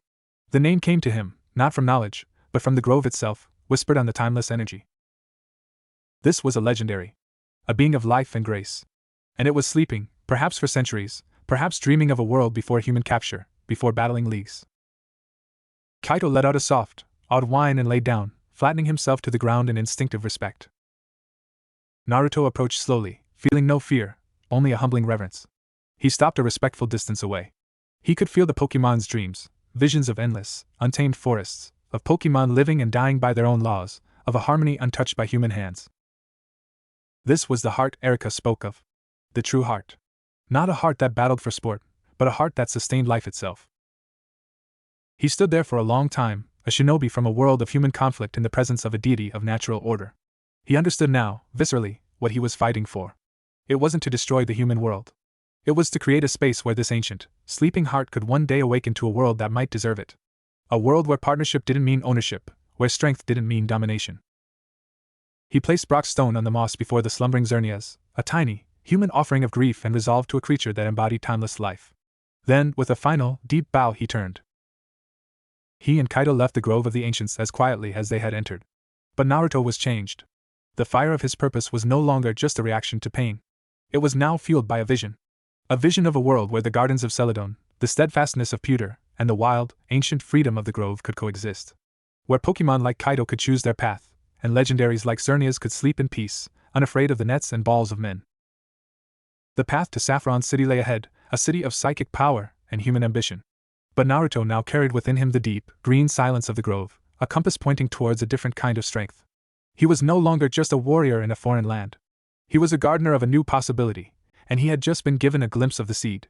The name came to him, not from knowledge, but from the grove itself, whispered on the timeless energy. This was a legendary. A being of life and grace. And it was sleeping, perhaps for centuries, perhaps dreaming of a world before human capture, before battling leagues. Kaido let out a soft, awed whine and lay down, flattening himself to the ground in instinctive respect. Naruto approached slowly, feeling no fear, only a humbling reverence. He stopped a respectful distance away. He could feel the Pokemon's dreams, visions of endless, untamed forests, of Pokemon living and dying by their own laws, of a harmony untouched by human hands. This was the heart Erika spoke of. The true heart. Not a heart that battled for sport, but a heart that sustained life itself. He stood there for a long time, a shinobi from a world of human conflict in the presence of a deity of natural order. He understood now, viscerally, what he was fighting for. It wasn't to destroy the human world. It was to create a space where this ancient, sleeping heart could one day awaken to a world that might deserve it. A world where partnership didn't mean ownership, where strength didn't mean domination. He placed Brock's stone on the moss before the slumbering Xerneas, a tiny, human offering of grief and resolve to a creature that embodied timeless life. Then, with a final, deep bow, he turned. He and Kaido left the Grove of the Ancients as quietly as they had entered. But Naruto was changed. The fire of his purpose was no longer just a reaction to pain. It was now fueled by a vision. A vision of a world where the gardens of Celadon, the steadfastness of pewter, and the wild, ancient freedom of the grove could coexist. Where Pokemon like Kaido could choose their path, and legendaries like Xerneas could sleep in peace, unafraid of the nets and balls of men. The path to Saffron City lay ahead, a city of psychic power and human ambition. But Naruto now carried within him the deep, green silence of the grove, a compass pointing towards a different kind of strength. He was no longer just a warrior in a foreign land. He was a gardener of a new possibility, and he had just been given a glimpse of the seed.